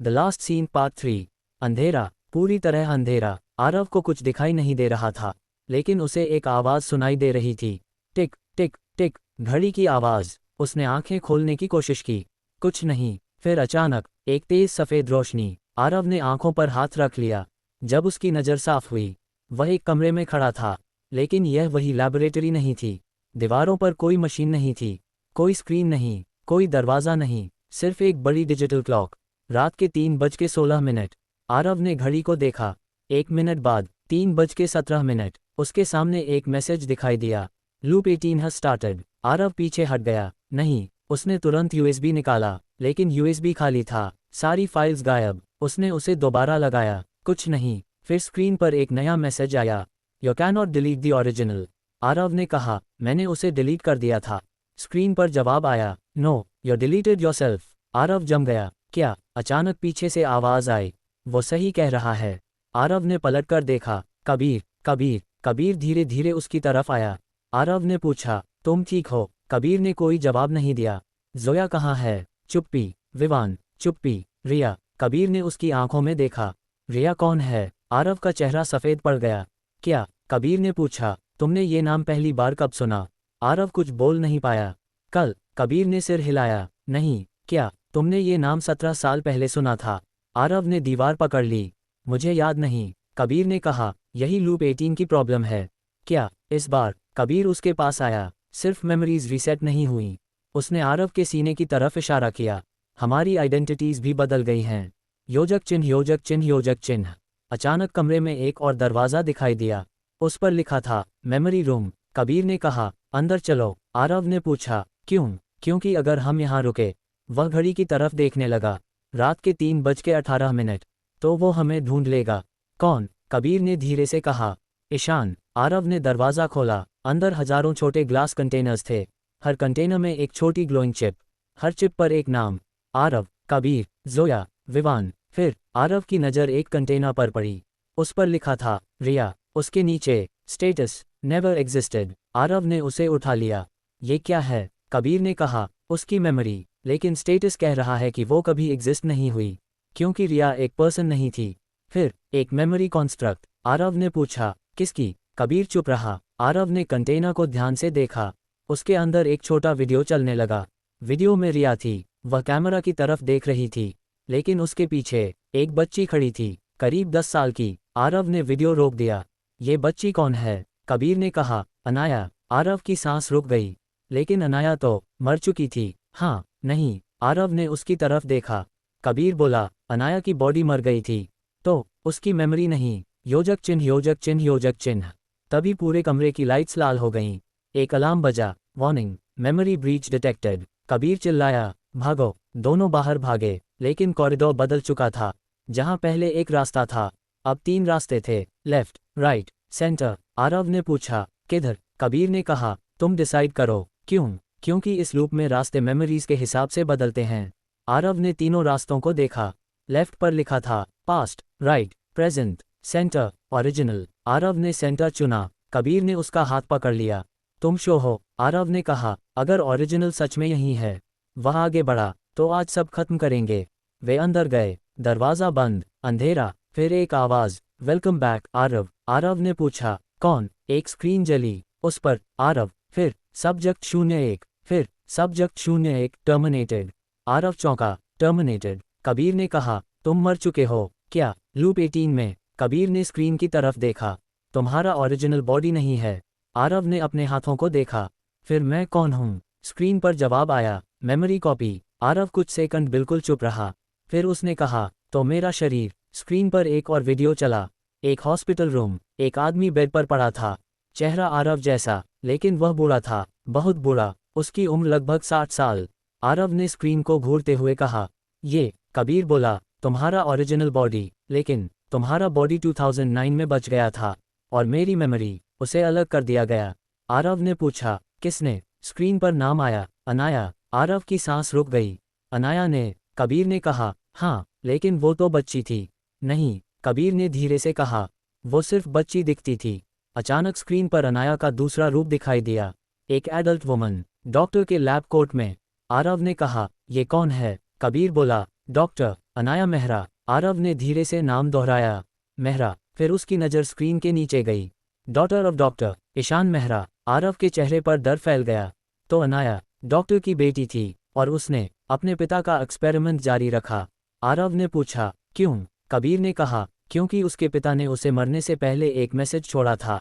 The last scene part 3। अंधेरा, पूरी तरह अंधेरा। आरव को कुछ दिखाई नहीं दे रहा था, लेकिन उसे एक आवाज़ सुनाई दे रही थी। टिक टिक टिक, घड़ी की आवाज़। उसने आंखें खोलने की कोशिश की, कुछ नहीं। फिर अचानक एक तेज सफ़ेद रोशनी। आरव ने आंखों पर हाथ रख लिया। जब उसकी नज़र साफ हुई, वह एक कमरे में खड़ा था, लेकिन यह वही लैबोरेटरी नहीं थी। दीवारों पर कोई मशीन नहीं थी, कोई स्क्रीन नहीं, कोई दरवाज़ा नहीं, सिर्फ एक बड़ी डिजिटल क्लॉक। रात के 3:16। आरव ने घड़ी को देखा। 1 मिनट बाद 3:17। उसके सामने एक मैसेज दिखाई दिया, लूप 18 हैज स्टार्टेड। आरव पीछे हट गया। नहीं, उसने तुरंत यूएसबी निकाला, लेकिन यूएसबी खाली था, सारी फाइल्स गायब। उसने उसे दोबारा लगाया, कुछ नहीं। फिर स्क्रीन पर एक नया मैसेज आया, you can not delete the original. Aarav ने कहा, मैंने उसे डिलीट कर दिया था। स्क्रीन पर जवाब आया, no, you deleted yourself. Aarav जम गया। क्या? अचानक पीछे से आवाज़ आई, वो सही कह रहा है। आरव ने पलटकर देखा, कबीर कबीर कबीर धीरे धीरे उसकी तरफ आया। आरव ने पूछा, तुम ठीक हो? कबीर ने कोई जवाब नहीं दिया। जोया कहाँ है? चुप्पी। विवान। चुप्पी। रिया। कबीर ने उसकी आंखों में देखा। रिया कौन है? आरव का चेहरा सफ़ेद पड़ गया। क्या? कबीर ने पूछा, तुमने ये नाम पहली बार कब सुना? आरव कुछ बोल नहीं पाया। कल। कबीर ने सिर हिलाया। नहीं। क्या तुमने ये नाम 17 साल पहले सुना था? आरव ने दीवार पकड़ ली। मुझे याद नहीं। कबीर ने कहा, यही लूप 18 की प्रॉब्लम है। क्या? इस बार कबीर उसके पास आया। सिर्फ मेमोरीज रीसेट नहीं हुई। उसने आरव के सीने की तरफ इशारा किया। हमारी आइडेंटिटीज भी बदल गई हैं। योजक चिन्ह योजक चिन्ह योजक चिन्ह। अचानक कमरे में एक और दरवाज़ा दिखाई दिया। उस पर लिखा था, मेमोरी रूम। कबीर ने कहा, अंदर चलो। आरव ने पूछा, क्यों? क्योंकि अगर हम यहाँ रुके। वह घड़ी की तरफ देखने लगा। रात के 3:18। तो वो हमें ढूंढ लेगा। कौन? कबीर ने धीरे से कहा, ईशान। आरव ने दरवाज़ा खोला। अंदर हजारों छोटे ग्लास कंटेनर्स थे, हर कंटेनर में एक छोटी ग्लोइंग चिप, हर चिप पर एक नाम, आरव, कबीर, जोया, विवान। फिर आरव की नज़र एक कंटेनर पर पड़ी। उस पर लिखा था, रिया। उसके नीचे, स्टेटस, नेवर एग्जिस्टेड। आरव ने उसे उठा लिया। ये क्या है? कबीर ने कहा, उसकी मेमोरी, लेकिन स्टेटस कह रहा है कि वो कभी एग्जिस्ट नहीं हुई, क्योंकि रिया एक पर्सन नहीं थी। फिर एक मेमोरी कॉन्स्ट्रक्ट। आरव ने पूछा, किसकी? कबीर चुप रहा। आरव ने कंटेनर को ध्यान से देखा। उसके अंदर एक छोटा वीडियो चलने लगा। वीडियो में रिया थी, वह कैमरा की तरफ देख रही थी, लेकिन उसके पीछे एक बच्ची खड़ी थी, करीब 10 साल की। आरव ने वीडियो रोक दिया। ये बच्ची कौन है? कबीर ने कहा, अनाया। आरव की सांस रुक गई। लेकिन अनाया तो मर चुकी थी। हाँ, नहीं। आरव ने उसकी तरफ देखा। कबीर बोला, अनाया की बॉडी मर गई थी, तो उसकी मेमोरी नहीं। योजक चिन्ह योजक चिन्ह योजक चिन्ह। तभी पूरे कमरे की लाइट्स लाल हो गईं। एक अलार्म बजा, warning, memory breach detected. Kabir चिल्लाया, भागो। दोनों बाहर भागे, लेकिन कॉरिडोर बदल चुका था। जहां पहले एक रास्ता था, अब 3 रास्ते थे, लेफ्ट, राइट, सेंटर। आरव ने पूछा, किधर? कबीर ने कहा, तुम डिसाइड करो। क्यों? क्योंकि इस लूप में रास्ते मेमोरीज के हिसाब से बदलते हैं। आरव ने तीनों रास्तों को देखा। लेफ्ट पर लिखा था, past, right, present, centre, original. Aarav ने सेंटर चुना। कबीर ने उसका हाथ पकड़ लिया। तुम शो हो। आरव ने कहा, अगर ओरिजिनल सच में यही है। वह आगे बढ़ा, तो आज सब खत्म करेंगे। वे अंदर गए। दरवाज़ा बंद, अंधेरा। फिर एक आवाज़, वेलकम बैक आरव। आरव ने पूछा, कौन? एक स्क्रीन जली, उस पर आरव। फिर सब्जेक्ट 01। फिर सब्जेक्ट 01, टर्मिनेटेड। आरव चौंका, टर्मिनेटेड। कबीर ने कहा, तुम मर चुके हो। क्या? लूप 18 में। कबीर ने स्क्रीन की तरफ देखा। तुम्हारा ओरिजिनल बॉडी नहीं है। आरव ने अपने हाथों को देखा। फिर मैं कौन हूँ? स्क्रीन पर जवाब आया, मेमोरी कॉपी। आरव कुछ सेकंड बिल्कुल चुप रहा। फिर उसने कहा, तो मेरा शरीर। स्क्रीन पर एक और वीडियो चला। एक हॉस्पिटल रूम, एक आदमी बेड पर पड़ा था, चेहरा आरव जैसा, लेकिन वह बूढ़ा था, बहुत बूढ़ा। उसकी उम्र लगभग 60 साल। आरव ने स्क्रीन को घूरते हुए कहा, ये। कबीर बोला, तुम्हारा ओरिजिनल बॉडी, लेकिन तुम्हारा बॉडी 2009 में बच गया था, और मेरी मेमोरी, उसे अलग कर दिया गया। आरव ने पूछा, किसने? स्क्रीन पर नाम आया, अनाया। आरव की सांस रुक गई। अनाया ने? कबीर ने कहा, हाँ, लेकिन वो तो बच्ची थी। नहीं, कबीर ने धीरे से कहा, वो सिर्फ बच्ची दिखती थी। अचानक स्क्रीन पर अनाया का दूसरा रूप दिखाई दिया, एक एडल्ट वुमन, डॉक्टर के लैब कोट में। आरव ने कहा, ये कौन है? कबीर बोला, डॉक्टर। अनाया मेहरा। आरव ने धीरे से नाम दोहराया, मेहरा। फिर उसकी नज़र स्क्रीन के नीचे गई। Daughter of doctor Ishaan Mehra. Aarav के चेहरे पर डर फैल गया। तो अनाया डॉक्टर की बेटी थी और उसने अपने पिता का एक्सपेरिमेंट जारी रखा। आरव ने पूछा, क्यों? कबीर ने कहा, क्योंकि उसके पिता ने उसे मरने से पहले एक मैसेज छोड़ा था।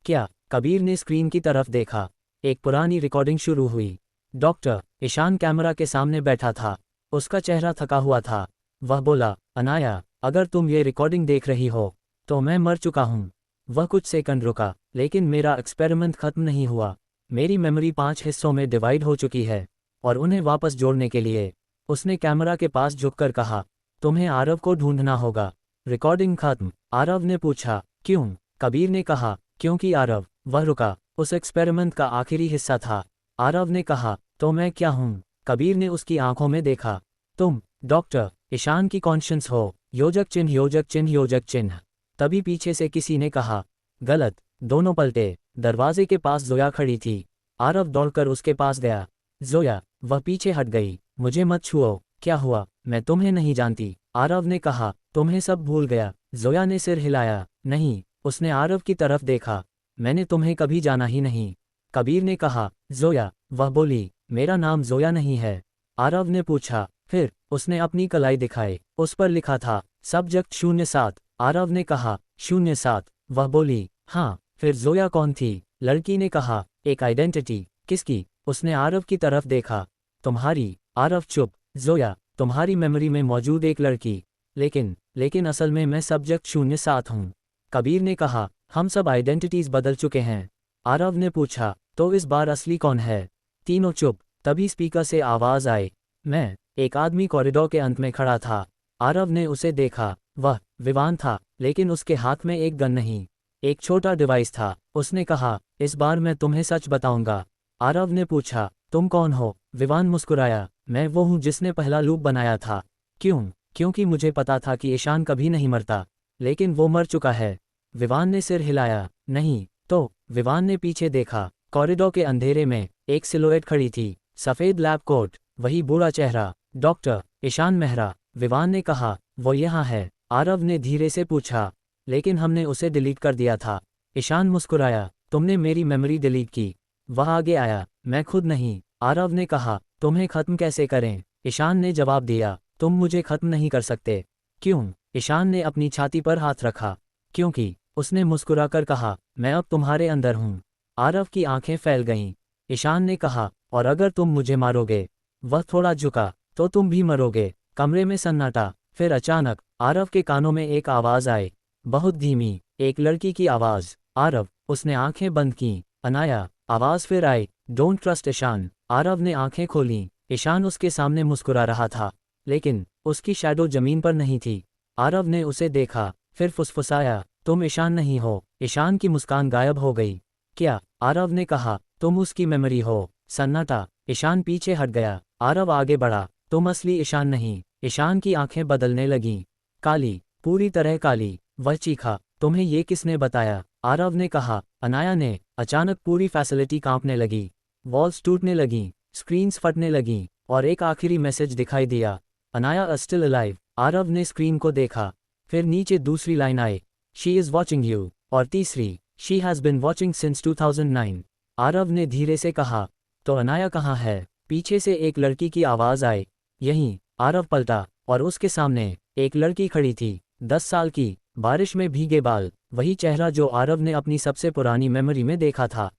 क्या? कबीर ने स्क्रीन की तरफ देखा। एक पुरानी रिकॉर्डिंग शुरू हुई। डॉक्टर ईशान कैमरा के सामने बैठा था। उसका चेहरा थका हुआ था। वह बोला, अनाया, अगर तुम ये रिकॉर्डिंग देख रही हो तो मैं मर चुका हूँ। वह कुछ सेकंड रुका, लेकिन मेरा एक्सपेरिमेंट खत्म नहीं हुआ। मेरी मेमोरी 5 हिस्सों में डिवाइड हो चुकी है और उन्हें वापस जोड़ने के लिए उसने कैमरा के पास झुककर कहा, तुम्हें आरव को ढूंढना होगा। रिकॉर्डिंग खत्म। आरव ने पूछा, क्यों? कबीर ने कहा, क्योंकि आरव। वह रुका। उस एक्सपेरिमेंट का आखिरी हिस्सा था। आरव ने कहा, तो मैं क्या हूँ? कबीर ने उसकी आंखों में देखा। तुम डॉक्टर ईशान की कॉन्शियंस हो। योजक चिन्ह योजक चिन्ह योजक चिन्ह। तभी पीछे से किसी ने कहा, गलत। दोनों पलटे। दरवाजे के पास जोया खड़ी थी। आरव दौड़कर उसके पास गया। जोया। वह पीछे हट गई। मुझे मत छुओ। क्या हुआ? मैं तुम्हें नहीं जानती। आरव ने कहा, तुम्हें सब भूल गया। जोया ने सिर हिलाया। नहीं। उसने आरव की तरफ देखा। मैंने तुम्हें कभी जाना ही नहीं। कबीर ने कहा, जोया। वह बोली, मेरा नाम जोया नहीं है। आरव ने पूछा, फिर? उसने अपनी कलाई दिखाई। उस पर लिखा था, सब्जेक्ट 07। आरव ने कहा, 07। वह बोली, हाँ। फिर जोया कौन थी? लड़की ने कहा, एक आइडेंटिटी। किसकी? उसने आरव की तरफ देखा। तुम्हारी। आरव चुप। जोया, तुम्हारी मेमोरी में मौजूद एक लड़की। लेकिन असल में मैं सब्जेक्ट 07 हूँ। कबीर ने कहा, हम सब आइडेंटिटीज बदल चुके हैं। आरव ने पूछा, तो इस बार असली कौन है? तीनों चुप। तभी स्पीकर से आवाज आई, मैं। एक आदमी कॉरिडोर के अंत में खड़ा था। आरव ने उसे देखा। वह विवान था, लेकिन उसके हाथ में एक गन नहीं, एक छोटा डिवाइस था। उसने कहा, इस बार मैं तुम्हें सच बताऊंगा। आरव ने पूछा, तुम कौन हो? विवान मुस्कुराया, मैं वो हूँ जिसने पहला लूप बनाया था। क्यों? क्योंकि मुझे पता था कि ईशान कभी नहीं मरता, लेकिन वो मर चुका है। विवान ने सिर हिलाया। नहीं तो? विवान ने पीछे देखा। कॉरिडोर के अंधेरे में एक सिलोएट खड़ी थी, सफ़ेद लैब कोट, वही बूढ़ा चेहरा। डॉक्टर ईशान मेहरा। विवान ने कहा, वो यहाँ है? आरव ने धीरे से पूछा, लेकिन हमने उसे डिलीट कर दिया था। ईशान मुस्कुराया, तुमने मेरी मेमोरी डिलीट की? वह आगे आया, मैं खुद नहीं। आरव ने कहा, तुम्हें खत्म कैसे करें? ईशान ने जवाब दिया, तुम मुझे खत्म नहीं कर सकते। क्यों? ईशान ने अपनी छाती पर हाथ रखा। क्योंकि, उसने मुस्कुराकर कहा, मैं अब तुम्हारे अंदर हूँ। आरव की आंखें फैल गईं। ईशान ने कहा, और अगर तुम मुझे मारोगे? वह थोड़ा झुका, तो तुम भी मरोगे। कमरे में सन्नाटा। फिर अचानक आरव के कानों में एक आवाज आई, बहुत धीमी, एक लड़की की आवाज। आरव। उसने आंखें बंद कीं। अनाया। आवाज फिर आई, डोंट ट्रस्ट ईशान। आरव ने आंखें खोलीं। ईशान उसके सामने मुस्कुरा रहा था, लेकिन उसकी शैडो जमीन पर नहीं थी। आरव ने उसे देखा, फिर फुसफुसाया, तुम ईशान नहीं हो। ईशान की मुस्कान गायब हो गई। क्या? आरव ने कहा, तुम उसकी मेमोरी हो। सन्नाटा। ईशान पीछे हट गया। आरव आगे बढ़ा, तुम असली ईशान नहीं। ईशान की आंखें बदलने लगीं, काली, पूरी तरह काली। वह चीखा, तुम्हें ये किसने बताया? आरव ने कहा, अनाया ने। अचानक पूरी फैसिलिटी कांपने लगी, वॉल्स टूटने लगीं, स्क्रीन्स फटने लगीं, और एक आखिरी मैसेज दिखाई दिया, Anaya is still alive. Aarav ने स्क्रीन को देखा। फिर नीचे दूसरी line I, she is watching you, और तीसरी, she has been watching since 2009। Aarav ने धीरे से कहा, तो अनाया कहाँ है? पीछे से एक लड़की की आवाज़ आई, यहीं। आरव पलटा, और उसके सामने एक लड़की खड़ी थी, 10 साल की, बारिश में भीगे बाल, वही चेहरा जो आरव ने अपनी सबसे पुरानी मेमोरी में देखा था।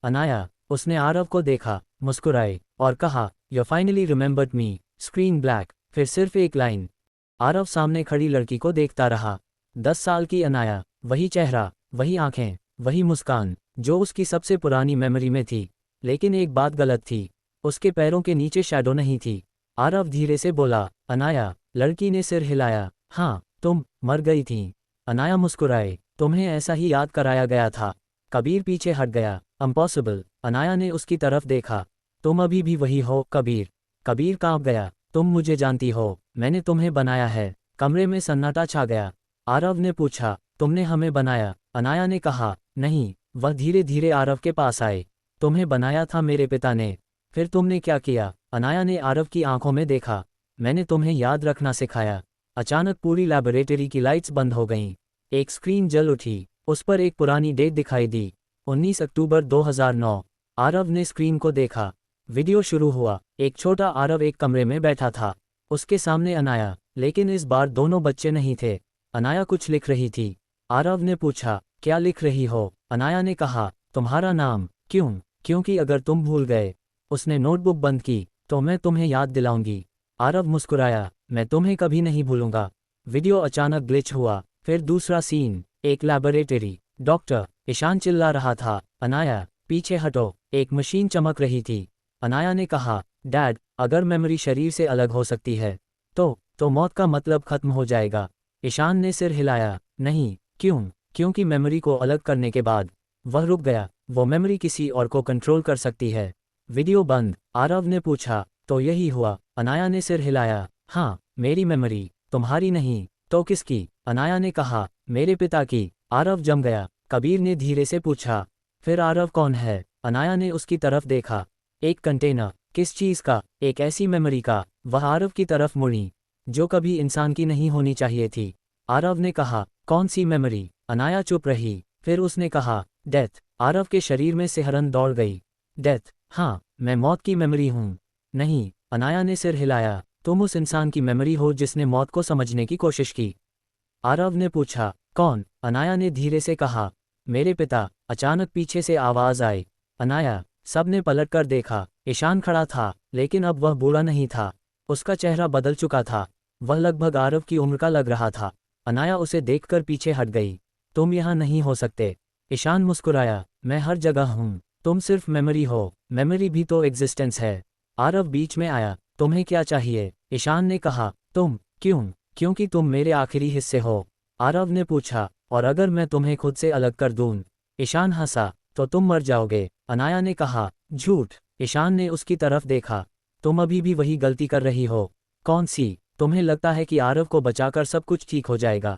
अनाया। उसने आरव को देखा, मुस्कुराई, और कहा, you finally remembered me. Screen black. फिर सिर्फ एक लाइन। आरव सामने खड़ी लड़की को देखता रहा। 10 साल की अनाया, वही चेहरा, वही आंखें, वही मुस्कान, जो उसकी सबसे पुरानी मेमोरी में थी। लेकिन एक बात गलत थी, उसके पैरों के नीचे शैडो नहीं थी। आरव धीरे से बोला, अनाया। लड़की ने सिर हिलाया, हाँ, तुम मर गई थी। अनाया मुस्कुराए, तुम्हें ऐसा ही याद कराया गया था। कबीर पीछे हट गया, इम्पॉसिबल। अनाया ने उसकी तरफ देखा, तुम अभी भी वही हो कबीर। कबीर कांप गया, तुम मुझे जानती हो, मैंने तुम्हें बनाया है। कमरे में सन्नाटा छा गया। आरव ने पूछा, तुमने हमें बनाया? अनाया ने कहा, नहीं। वह धीरे धीरे आरव के पास आए, तुम्हें बनाया था मेरे पिता ने। फिर तुमने क्या किया? अनाया ने आरव की आंखों में देखा, मैंने तुम्हें याद रखना सिखाया। अचानक पूरी लैबोरेटरी की लाइट्स बंद हो गईं। एक स्क्रीन जल उठी, उस पर एक पुरानी डेट दिखाई दी, 19 अक्टूबर 2009। आरव ने स्क्रीन को देखा। वीडियो शुरू हुआ। एक छोटा आरव एक कमरे में बैठा था। उसके सामने अनाया, लेकिन इस बार दोनों बच्चे नहीं थे। अनाया कुछ लिख रही थी। आरव ने पूछा, क्या लिख रही हो? अनाया ने कहा, तुम्हारा नाम। क्यों? क्योंकि अगर तुम भूल गए। उसने नोटबुक बंद की, तो मैं तुम्हें याद दिलाऊंगी। आरव मुस्कुराया, मैं तुम्हें कभी नहीं भूलूंगा। वीडियो अचानक ग्लिच हुआ। फिर दूसरा सीन, एक लैबोरेटरी। डॉक्टर ईशान चिल्ला रहा था, अनाया पीछे हटो। एक मशीन चमक रही थी। अनाया ने कहा, डैड, अगर मेमोरी शरीर से अलग हो सकती है तो मौत का मतलब खत्म हो जाएगा। ईशान ने सिर हिलाया, नहीं। क्यों? क्योंकि मेमोरी को अलग करने के बाद वह रुक गया। वो मेमोरी किसी और को कंट्रोल कर सकती है। वीडियो बंद। आरव ने पूछा, तो यही हुआ? अनाया ने सिर हिलाया, हाँ, मेरी मेमोरी, तुम्हारी नहीं। तो किसकी? अनाया ने कहा, मेरे पिता की। आरव जम गया। कबीर ने धीरे से पूछा, फिर आरव कौन है? अनाया ने उसकी तरफ देखा। एक कंटेनर। किस चीज़ का? एक ऐसी मेमोरी का। वह आरव की तरफ मुड़ी, जो कभी इंसान की नहीं होनी चाहिए थी। आरव ने कहा, कौन सी मेमोरी? अनाया चुप रही। फिर उसने कहा, डेथ। आरव के शरीर में सिहरन दौड़ गई। डेथ? हाँ, मैं मौत की मेमोरी हूँ। नहीं। अनाया ने सिर हिलाया, तुम उस इंसान की मेमोरी हो जिसने मौत को समझने की कोशिश की। आरव ने पूछा, कौन? अनाया ने धीरे से कहा, मेरे पिता। अचानक पीछे से आवाज़ आई, अनाया। सब ने पलट कर देखा। ईशान खड़ा था, लेकिन अब वह बूढ़ा नहीं था। उसका चेहरा बदल चुका था। वह लगभग आरव की उम्र का लग रहा था। अनाया उसे देखकर पीछे हट गई। तुम यहाँ नहीं हो सकते। ईशान मुस्कुराया, मैं हर जगह हूँ। तुम सिर्फ मेमोरी हो। मेमोरी भी तो एग्जिस्टेंस है। आरव बीच में आया, तुम्हें क्या चाहिए? ईशान ने कहा, तुम। क्यों? क्योंकि तुम मेरे आखिरी हिस्से हो। आरव ने पूछा, और अगर मैं तुम्हें खुद से अलग कर दूं? ईशान हंसा, तो तुम मर जाओगे। अनाया ने कहा, झूठ। ईशान ने उसकी तरफ देखा, तुम अभी भी वही गलती कर रही हो। कौन सी? तुम्हें लगता है कि आरव को बचाकर सब कुछ ठीक हो जाएगा?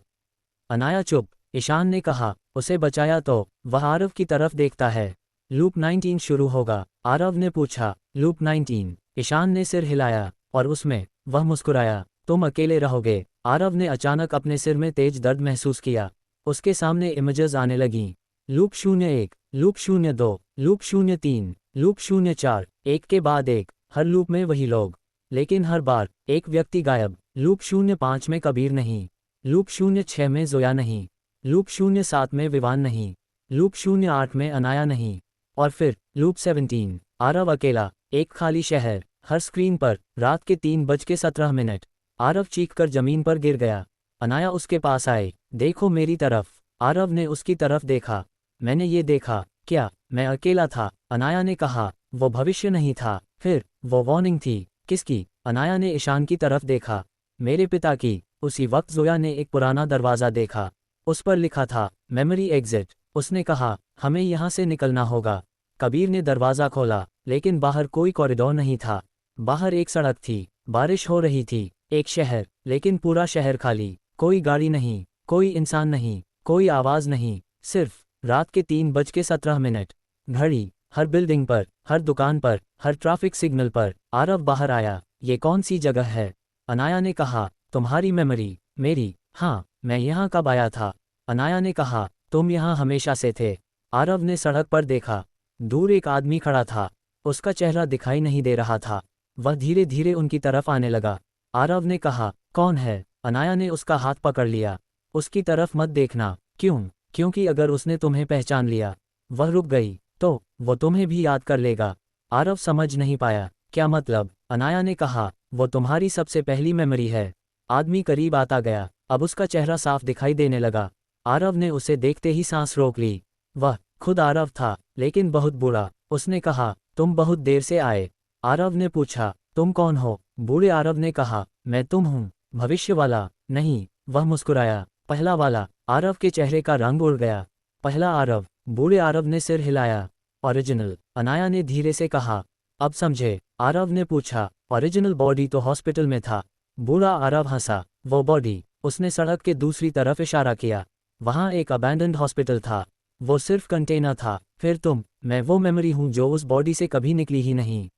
अनाया चुप। ईशान ने कहा, उसे बचाया तो? वह आरव की तरफ देखता है। लूप 19 शुरू होगा। आरव ने पूछा, लूप 19? ईशान ने सिर हिलाया, और उसमें? वह मुस्कुराया, तुम अकेले रहोगे। आरव ने अचानक अपने सिर में तेज दर्द महसूस किया। उसके सामने इमेजेस आने लगीं। लूप 01, लूप 02, लूप 03, लूप 04, एक के बाद एक। हर लूप में वही लोग, लेकिन हर बार एक व्यक्ति गायब। लूप 05 में कबीर नहीं। लूप 06 में जोया नहीं। लूप 07 में विवान नहीं। लूप 08 में अनाया नहीं। और फिर लूप 17, आरव अकेला। एक खाली शहर। हर स्क्रीन पर रात के 3:17। आरव चीखकर जमीन पर गिर गया। अनाया उसके पास आए, देखो मेरी तरफ। आरव ने उसकी तरफ देखा, मैंने ये देखा। क्या? मैं अकेला था। अनाया ने कहा, वो भविष्य नहीं था। फिर वो वार्निंग थी। किसकी? अनाया ने ईशान की तरफ देखा, मेरे पिता की। उसी वक्त जोया ने एक पुराना दरवाज़ा देखा। उस पर लिखा था, मेमोरी एग्जिट। उसने कहा, हमें यहाँ से निकलना होगा। कबीर ने दरवाज़ा खोला, लेकिन बाहर कोई कॉरिडोर नहीं था। बाहर एक सड़क थी। बारिश हो रही थी। एक शहर, लेकिन पूरा शहर खाली। कोई गाड़ी नहीं, कोई इंसान नहीं, कोई आवाज़ नहीं। सिर्फ रात के 3:17। घड़ी। हर बिल्डिंग पर, हर दुकान पर, हर ट्रैफिक सिग्नल पर। आरव बाहर आया, ये कौन सी जगह है? अनाया ने कहा, तुम्हारी मेमोरी। मेरी? हाँ, मैं यहाँ कब आया था? अनाया ने कहा, तुम यहाँ हमेशा से थे। आरव ने सड़क पर देखा। दूर एक आदमी खड़ा था। उसका चेहरा दिखाई नहीं दे रहा था। वह धीरे धीरे उनकी तरफ आने लगा। आरव ने कहा, कौन है? अनाया ने उसका हाथ पकड़ लिया। उसकी तरफ मत देखना। क्यों? क्योंकि अगर उसने तुम्हें पहचान लिया, वह रुक गई, तो वो तुम्हें भी याद कर लेगा। आरव समझ नहीं पाया, क्या मतलब? अनाया ने कहा, वो तुम्हारी सबसे पहली मेमोरी है। आदमी करीब आता गया। अब उसका चेहरा साफ दिखाई देने लगा। आरव ने उसे देखते ही सांस रोक ली। वह खुद आरव था, लेकिन बहुत बूढ़ा। उसने कहा, तुम बहुत देर से आए। आरव ने पूछा, तुम कौन हो? बूढ़े आरव ने कहा, मैं तुम हूँ। भविष्य वाला? नहीं। वह मुस्कुराया, पहला वाला। आरव के चेहरे का रंग उड़ गया। पहला आरव। बूढ़े आरव ने सिर हिलाया। ओरिजिनल? अनाया ने धीरे से कहा। अब समझे? आरव ने पूछा। ओरिजिनल बॉडी तो हॉस्पिटल में था। बूढ़ा आरव हंसा। वो बॉडी? उसने सड़क के दूसरी तरफ इशारा किया। वहाँ एक अबैंडन्ड हॉस्पिटल था। वो सिर्फ कंटेनर था। फिर तुम? मैं वो मेमोरी हूँ जो उस बॉडी से कभी निकली ही नहीं।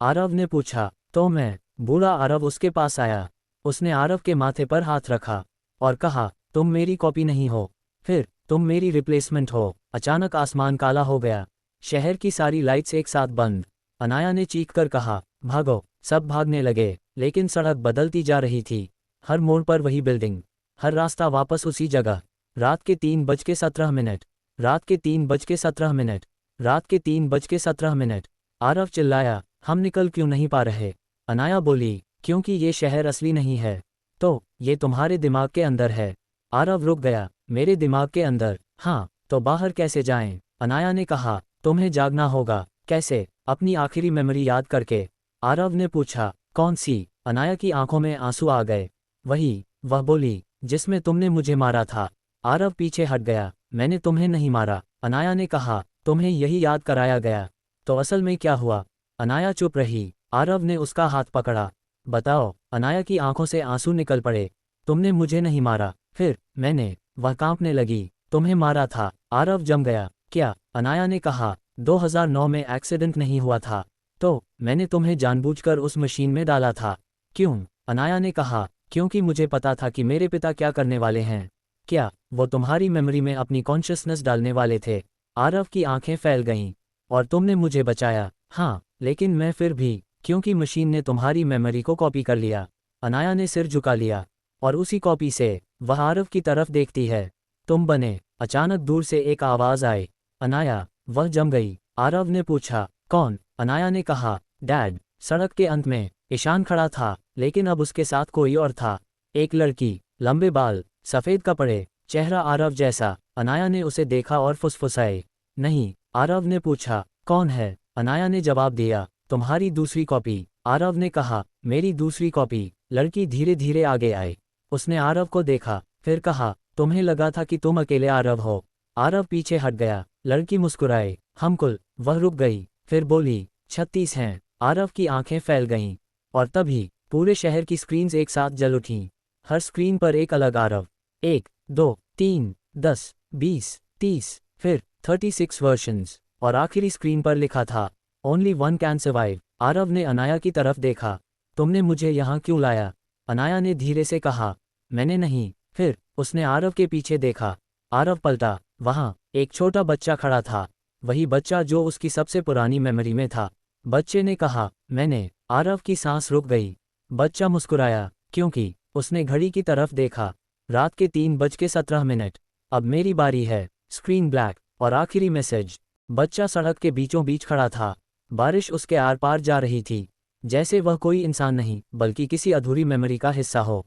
आरव ने पूछा, तो मैं? बूढ़ा आरव उसके पास आया। उसने आरव के माथे पर हाथ रखा और कहा, तुम मेरी कॉपी नहीं हो, फिर तुम मेरी रिप्लेसमेंट हो। अचानक आसमान काला हो गया। शहर की सारी लाइट्स एक साथ बंद। अनाया ने चीखकर कहा, भागो। सब भागने लगे, लेकिन सड़क बदलती जा रही थी। हर मोड़ पर वही बिल्डिंग, हर रास्ता वापस उसी जगह। रात के 3:17। रात के 3:17। रात के 3:17। आरव चिल्लाया, हम निकल क्यों नहीं पा रहे? अनाया बोली, क्योंकि ये शहर असली नहीं है। तो ये तुम्हारे दिमाग के अंदर है। आरव रुक गया, मेरे दिमाग के अंदर? हाँ, तो बाहर कैसे जाएं? अनाया ने कहा, तुम्हें जागना होगा। कैसे? अपनी आखिरी मेमोरी याद करके। आरव ने पूछा, कौन सी? अनाया की आंखों में आंसू आ गए। वह बोली, जिसमें तुमने मुझे मारा था। आरव पीछे हट गया, मैंने तुम्हें नहीं मारा। अनाया ने कहा, तुम्हें यही याद कराया गया। तो असल में क्या हुआ? अनाया चुप रही। आरव ने उसका हाथ पकड़ा। बताओ। अनाया की आंखों से आंसू निकल पड़े। तुमने मुझे नहीं मारा। फिर मैंने। वह कांपने लगी। तुम्हें मारा था। आरव जम गया। क्या? अनाया ने कहा, 2009 में एक्सीडेंट नहीं हुआ था। तो मैंने तुम्हें जानबूझकर उस मशीन में डाला था। क्यों? अनाया ने कहा, क्योंकि मुझे पता था कि मेरे पिता क्या करने वाले हैं। क्या वो तुम्हारी मेमोरी में अपनी कॉन्शियसनेस डालने वाले थे? आरव की आंखें फैल गईं। और तुमने मुझे बचाया। हाँ, लेकिन मैं फिर भी, क्योंकि मशीन ने तुम्हारी मेमोरी को कॉपी कर लिया। अनाया ने सिर झुका लिया। और उसी कॉपी से वह आरव की तरफ देखती है। तुम बने। अचानक दूर से एक आवाज आई, अनाया। वह जम गई। आरव ने पूछा, कौन? अनाया ने कहा, डैड। सड़क के अंत में ईशान खड़ा था, लेकिन अब उसके साथ कोई और था। एक लड़की, लंबे बाल, सफ़ेद कपड़े, चेहरा आरव जैसा। अनाया ने उसे देखा और फुसफुसाए। नहीं। आरव ने पूछा, कौन है? अनाया ने जवाब दिया, तुम्हारी दूसरी कॉपी। आरव ने कहा, मेरी दूसरी कॉपी? लड़की धीरे धीरे आगे आई। उसने आरव को देखा, फिर कहा, तुम्हें लगा था कि तुम अकेले आरव हो। आरव पीछे हट गया। लड़की मुस्कुराए, हम कुल। वह रुक गई, फिर बोली, 36 हैं। आरव की आंखें फैल गईं। और तभी पूरे शहर की स्क्रीन्स एक साथ जल उठीं। हर स्क्रीन पर एक अलग आरव। 1, 2, 3, 10, 20, 30, फिर 36 वर्शंस। और आखिरी स्क्रीन पर लिखा था, only one can survive. Aarav ने अनाया की तरफ देखा। तुमने मुझे यहाँ क्यों लाया? अनाया ने धीरे से कहा, मैंने नहीं। फिर उसने आरव के पीछे देखा। आरव पलटा। वहाँ एक छोटा बच्चा खड़ा था। वही बच्चा जो उसकी सबसे पुरानी मेमोरी में था। बच्चे ने कहा, मैंने। आरव की सांस रुक गई। बच्चा मुस्कुराया, क्योंकि उसने घड़ी की तरफ देखा। रात के 3:17। अब मेरी बारी है। Screen black. और आखिरी मैसेज। बच्चा सड़क के बीचों बीच खड़ा था। बारिश उसके आर पार जा रही थी, जैसे वह कोई इंसान नहीं बल्कि किसी अधूरी मेमोरी का हिस्सा हो।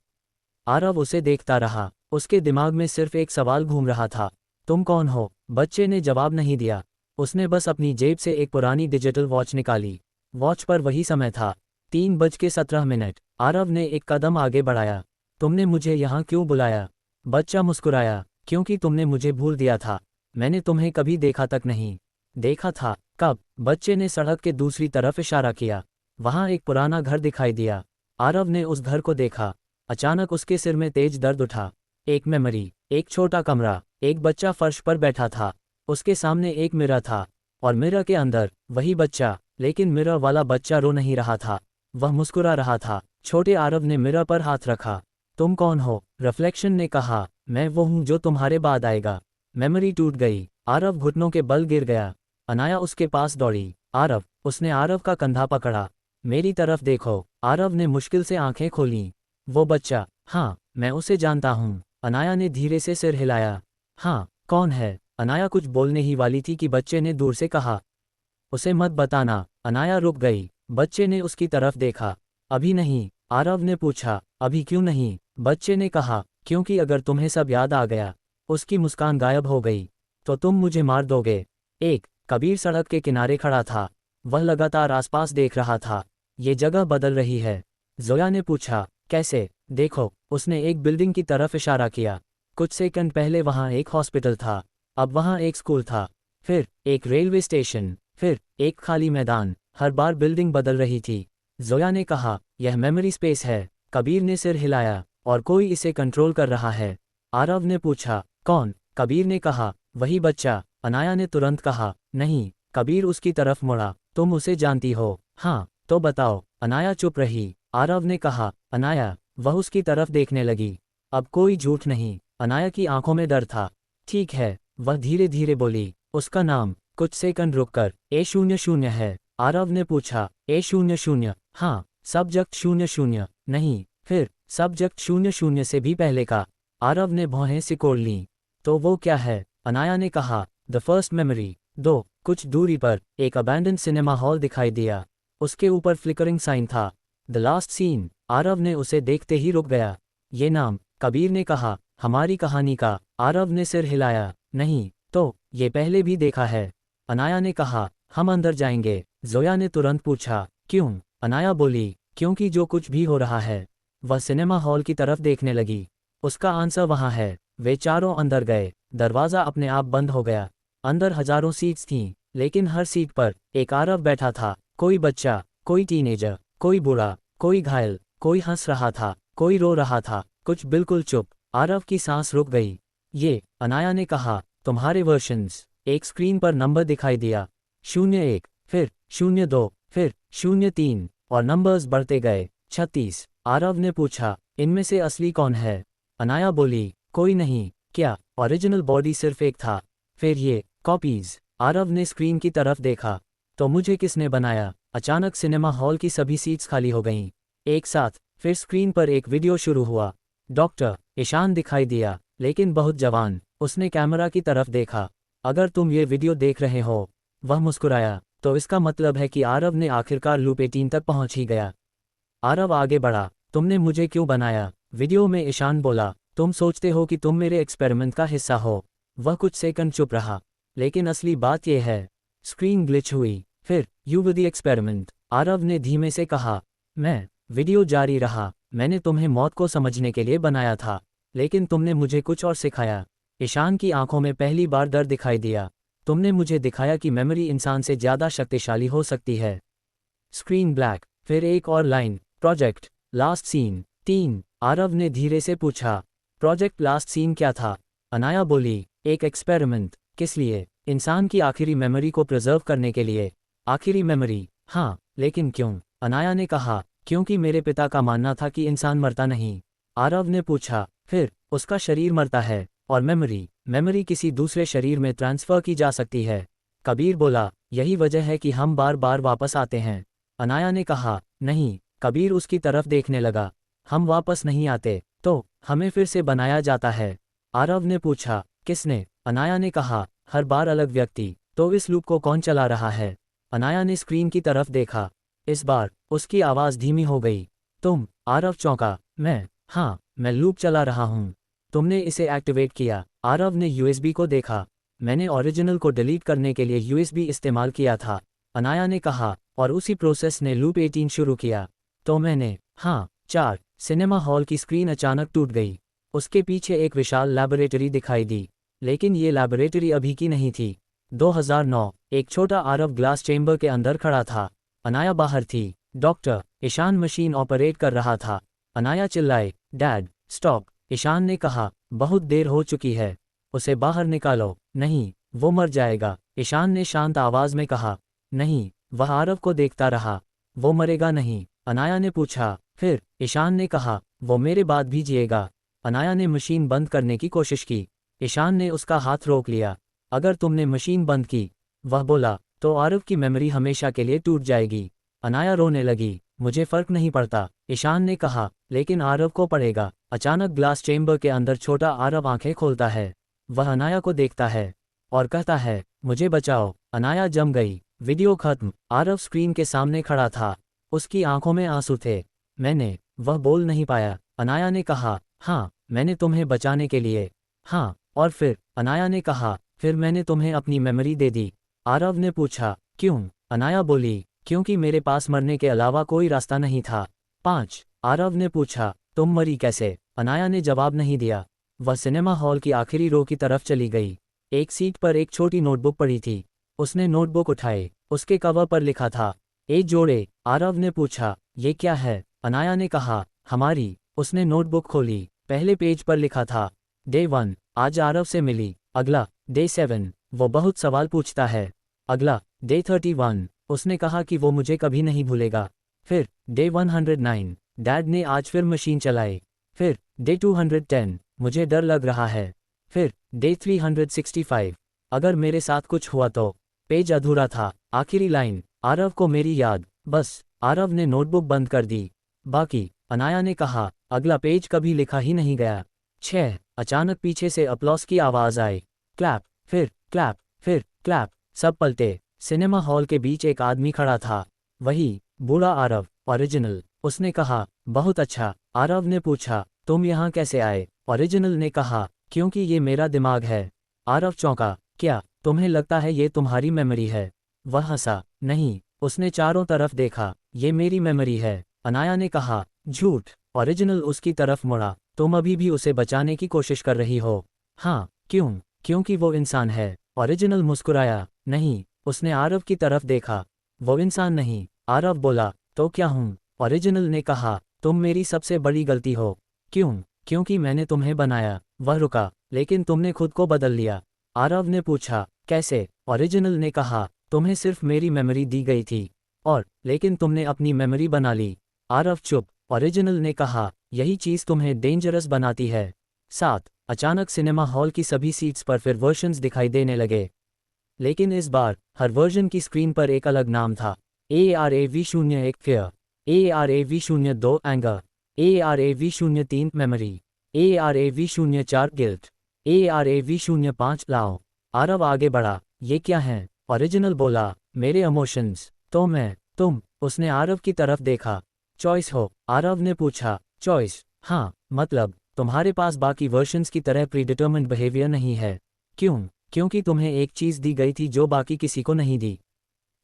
आरव उसे देखता रहा। उसके दिमाग में सिर्फ एक सवाल घूम रहा था, तुम कौन हो? बच्चे ने जवाब नहीं दिया। उसने बस अपनी जेब से एक पुरानी डिजिटल वॉच निकाली। वॉच पर वही समय था, 3:17। आरव ने एक कदम आगे बढ़ाया। तुमने मुझे यहाँ क्यों बुलाया? बच्चा मुस्कुराया, क्योंकि तुमने मुझे भूल दिया था। मैंने तुम्हें कभी देखा तक नहीं। देखा था? कब? बच्चे ने सड़क के दूसरी तरफ इशारा किया। वहाँ एक पुराना घर दिखाई दिया। आरव ने उस घर को देखा। अचानक उसके सिर में तेज दर्द उठा। एक मेमोरी, एक छोटा कमरा, एक बच्चा फर्श पर बैठा था। उसके सामने एक मिरर था, और मिरर के अंदर वही बच्चा, लेकिन मिरर वाला बच्चा रो नहीं रहा था, वह मुस्कुरा रहा था। छोटे आरव ने मिरर पर हाथ रखा। तुम कौन हो? रिफ्लेक्शन ने कहा, मैं वो हूँ जो तुम्हारे बाद आएगा। मेमोरी टूट गई। आरव घुटनों के बल गिर गया। अनाया उसके पास दौड़ी। आरव। उसने आरव का कंधा पकड़ा। मेरी तरफ देखो। आरव ने मुश्किल से आंखें खोलीं। वो बच्चा? हाँ, मैं उसे जानता हूँ। अनाया ने धीरे से सिर हिलाया। हाँ, कौन है? अनाया कुछ बोलने ही वाली थी कि बच्चे ने दूर से कहा, उसे मत बताना। अनाया रुक गई। बच्चे ने उसकी तरफ देखा। अभी नहीं। आरव ने पूछा, अभी क्यों नहीं? बच्चे ने कहा, क्योंकि अगर तुम्हें सब याद आ गया। उसकी मुस्कान गायब हो गई। तो तुम मुझे मार दोगे? एक कबीर सड़क के किनारे खड़ा था। वह लगातार आसपास देख रहा था। ये जगह बदल रही है। जोया ने पूछा, कैसे? देखो। उसने एक बिल्डिंग की तरफ इशारा किया। कुछ सेकंड पहले वहाँ एक हॉस्पिटल था, अब वहाँ एक स्कूल था, फिर एक रेलवे स्टेशन, फिर एक खाली मैदान। हर बार बिल्डिंग बदल रही थी। जोया ने कहा, यह मेमोरी स्पेस है। कबीर ने सिर हिलाया, और कोई इसे कंट्रोल कर रहा है। आरव ने पूछा, कौन? कबीर ने कहा, वही बच्चा। अनाया ने तुरंत कहा, नहीं। कबीर उसकी तरफ मुड़ा, तुम उसे जानती हो? हाँ। तो बताओ। अनाया चुप रही। आरव ने कहा। अनाया, वह उसकी तरफ देखने लगी। अब कोई झूठ नहीं, अनाया की आंखों में डर था। ठीक है, वह धीरे धीरे बोली। उसका नाम? कुछ सेकंड रुककर। A00 है, आरव ने पूछा। A00? हाँ। सब्जेक्ट 00? नहीं। फिर सब्जेक्ट 00 से भी पहले का। आरव ने भौहें सिकोड़ लीं। तो वो क्या है? अनाया ने कहा। The first memory. 2 कुछ दूरी पर एक अबैंडन सिनेमा हॉल दिखाई दिया। उसके ऊपर फ्लिकरिंग साइन था, द लास्ट सीन। आरव ने उसे देखते ही रुक गया। ये नाम? कबीर ने कहा। हमारी कहानी का? आरव ने सिर हिलाया। नहीं। तो ये पहले भी देखा है? अनाया ने कहा। हम अंदर जाएंगे? जोया ने तुरंत पूछा। क्यों? अनाया बोली। क्योंकि जो कुछ भी हो रहा है। वह सिनेमा हॉल की तरफ देखने लगी। उसका आंसर वहाँ है। वे चारों अंदर गए। दरवाज़ा अपने आप बंद हो गया। अंदर हजारों सीट्स थीं, लेकिन हर सीट पर एक आरव बैठा था। कोई बच्चा, कोई टीनेजर, कोई बूढ़ा, कोई घायल, कोई हंस रहा था, कोई रो रहा था, कुछ बिल्कुल चुप। आरव की सांस रुक गई। ये, अनाया ने कहा, तुम्हारे वर्शंस। एक स्क्रीन पर नंबर दिखाई दिया। 01, फिर 02, फिर 03, और नंबर्स बढ़ते गए। 36। आरव ने पूछा, इनमें से असली कौन है? अनाया बोली, कोई नहीं। क्या? ओरिजिनल बॉडी सिर्फ एक था? फिर ये कॉपीज? आरव ने स्क्रीन की तरफ देखा। तो मुझे किसने बनाया? अचानक सिनेमा हॉल की सभी सीट्स खाली हो गईं। एक साथ। फिर स्क्रीन पर एक वीडियो शुरू हुआ। डॉक्टर ईशान दिखाई दिया, लेकिन बहुत जवान। उसने कैमरा की तरफ देखा। अगर तुम ये वीडियो देख रहे हो, वह मुस्कुराया, तो इसका मतलब है कि आरव ने आखिरकार लूप 18 तक पहुंच ही गया। आरव आगे बढ़ा। तुमने मुझे क्यों बनाया? वीडियो में ईशान बोला। तुम सोचते हो कि तुम मेरे एक्सपेरिमेंट का हिस्सा हो। वह कुछ सेकंड चुप रहा। लेकिन असली बात यह है। स्क्रीन ग्लिच हुई। फिर you with the experiment, Aarav ने धीमे से कहा। मैं। वीडियो जारी रहा। मैंने तुम्हें मौत को समझने के लिए बनाया था, लेकिन तुमने मुझे कुछ और सिखाया। ईशान की आंखों में पहली बार डर दिखाई दिया। तुमने मुझे दिखाया कि मेमोरी इंसान से ज़्यादा शक्तिशाली हो सकती है। Screen black. फिर एक और line. Project last scene 3। Aarav ने धीरे से पूछा। प्रोजेक्ट लास्ट सीन क्या था? अनाया बोली। एक एक्सपेरिमेंट। किस लिए? इंसान की आखिरी मेमोरी को प्रिजर्व करने के लिए। आखिरी मेमोरी? हाँ, लेकिन क्यों? अनाया ने कहा। क्योंकि मेरे पिता का मानना था कि इंसान मरता नहीं। आरव ने पूछा। फिर? उसका शरीर मरता है, और मेमोरी किसी दूसरे शरीर में ट्रांसफ़र की जा सकती है। कबीर बोला। यही वजह है कि हम बार बार वापस आते हैं। अनाया ने कहा। नहीं। कबीर उसकी तरफ देखने लगा। हम वापस नहीं आते, तो हमें फिर से बनाया जाता है। आरव ने पूछा। किसने? अनाया ने कहा। हर बार अलग व्यक्ति। तो इस लूप को कौन चला रहा है? अनाया ने स्क्रीन की तरफ देखा। इस बार उसकी आवाज़ धीमी हो गई। तुम? आरव चौंका। मैं? हाँ, मैं लूप चला रहा हूँ। तुमने इसे एक्टिवेट किया? आरव ने USB को देखा। मैंने ओरिजिनल को डिलीट करने के लिए USB इस्तेमाल किया था। अनाया ने कहा। और उसी प्रोसेस ने लूप 18 शुरू किया। तो मैंने? हाँ। 4। सिनेमा हॉल की स्क्रीन अचानक टूट गई। उसके पीछे एक विशाल लैबोरेटरी दिखाई दी, लेकिन ये लैबोरेटरी अभी की नहीं थी। 2009। एक छोटा आरव ग्लास चेंबर के अंदर खड़ा था। अनाया बाहर थी। डॉक्टर ईशान मशीन ऑपरेट कर रहा था। अनाया चिल्लाए। Dad, stop! ईशान ने कहा। बहुत देर हो चुकी है। उसे बाहर निकालो। नहीं, वो मर जाएगा। ईशान ने शांत आवाज में कहा। नहीं। वह आरव को देखता रहा। वो मरेगा नहीं। अनाया ने पूछा। फिर? ईशान ने कहा। वो मेरे बाद भी जिएगा। अनाया ने मशीन बंद करने की कोशिश की। ईशान ने उसका हाथ रोक लिया। अगर तुमने मशीन बंद की, वह बोला, तो आरव की मेमोरी हमेशा के लिए टूट जाएगी। अनाया रोने लगी। मुझे फर्क नहीं पड़ता, ईशान ने कहा, लेकिन आरव को पड़ेगा। अचानक ग्लास चेंबर के अंदर छोटा आरव आंखें खोलता है। वह अनाया को देखता है और कहता है, मुझे बचाओ। अनाया जम गई। वीडियो खत्म। आरव स्क्रीन के सामने खड़ा था। उसकी आंखों में आंसू थे। वह बोल नहीं पाया। अनाया ने कहा, हाँ, मैंने तुम्हें बचाने के लिए। हाँ, और फिर? अनाया ने कहा, फिर मैंने तुम्हें अपनी मेमोरी दे दी। आरव ने पूछा, क्यों? अनाया बोली, क्योंकि मेरे पास मरने के अलावा कोई रास्ता नहीं था। 5। आरव ने पूछा, तुम मरी कैसे? अनाया ने जवाब नहीं दिया। वह सिनेमा हॉल की आखिरी रो की तरफ चली गई। एक सीट पर एक छोटी नोटबुक पड़ी थी। उसने नोटबुक उठाई। उसके कवर पर लिखा था, ए जोड़े। आरव ने पूछा, ये क्या है? अनाया ने कहा, हमारी। उसने नोटबुक खोली। पहले पेज पर लिखा था, डे 1, आज आरव से मिली। अगला, डे 7, वो बहुत सवाल पूछता है। अगला, डे 31, उसने कहा कि वो मुझे कभी नहीं भूलेगा। फिर, डे 109, डैड ने आज फिर मशीन चलाई। फिर डे 210, मुझे डर लग रहा है। फिर डे 365, अगर मेरे साथ कुछ हुआ तो। पेज अधूरा था। आखिरी लाइन, आरव को मेरी याद। बस। आरव ने नोटबुक बंद कर दी। बाकी, अनाया ने कहा, अगला पेज कभी लिखा ही नहीं गया। 6, अचानक पीछे से अप्लॉस की आवाज़ आई। क्लैप, फिर क्लैप, फिर क्लैप। सब पलटे। सिनेमा हॉल के बीच एक आदमी खड़ा था। वही, बूढ़ा आरव, ओरिजिनल। उसने कहा, बहुत अच्छा। आरव ने पूछा, तुम यहाँ कैसे आए? ओरिजिनल ने कहा, क्योंकि ये मेरा दिमाग है। आरव चौंका, क्या तुम्हें लगता है ये तुम्हारी मेमोरी है? वह हंसा, नहीं। उसने चारों तरफ देखा, ये मेरी मेमोरी है। अनाया ने कहा, झूठ। ओरिजिनल उसकी तरफ मुड़ा, तुम अभी भी उसे बचाने की कोशिश कर रही हो? हाँ, क्यों? क्योंकि वो इंसान है। ओरिजिनल मुस्कुराया, नहीं। उसने आरव की तरफ देखा, वो इंसान नहीं। आरव बोला, तो क्या हूँ? ओरिजिनल ने कहा, तुम मेरी सबसे बड़ी गलती हो। क्यों? क्योंकि मैंने तुम्हें बनाया। वह रुका, लेकिन तुमने खुद को बदल लिया। आरव ने पूछा, कैसे? ओरिजिनल ने कहा, तुम्हें सिर्फ मेरी मेमोरी दी गई थी, और लेकिन तुमने अपनी मेमोरी बना ली। आरव चुप। ओरिजिनल ने कहा, यही चीज़ तुम्हें डेंजरस बनाती है। 7, अचानक सिनेमा हॉल की सभी सीट्स पर फिर वर्जन्स दिखाई देने लगे। लेकिन इस बार हर वर्जन की स्क्रीन पर एक अलग नाम था। ARAV01 fair, ARAV02 anger, ARAV03 memory, ARAV04 guilt, ARAV05 लाओ। आरव आगे बढ़ा, ये क्या है? ओरिजिनल बोला, मेरे इमोशंस। तो मैं, तुम। उसने आरव की तरफ देखा। चॉइस हो? आरव ने पूछा। चॉइस? हाँ, मतलब तुम्हारे पास बाकी वर्जन्स की तरह प्रीडिटर्मिन्ड बिहेवियर नहीं है। क्यों? क्योंकि तुम्हें एक चीज़ दी गई थी जो बाकी किसी को नहीं दी।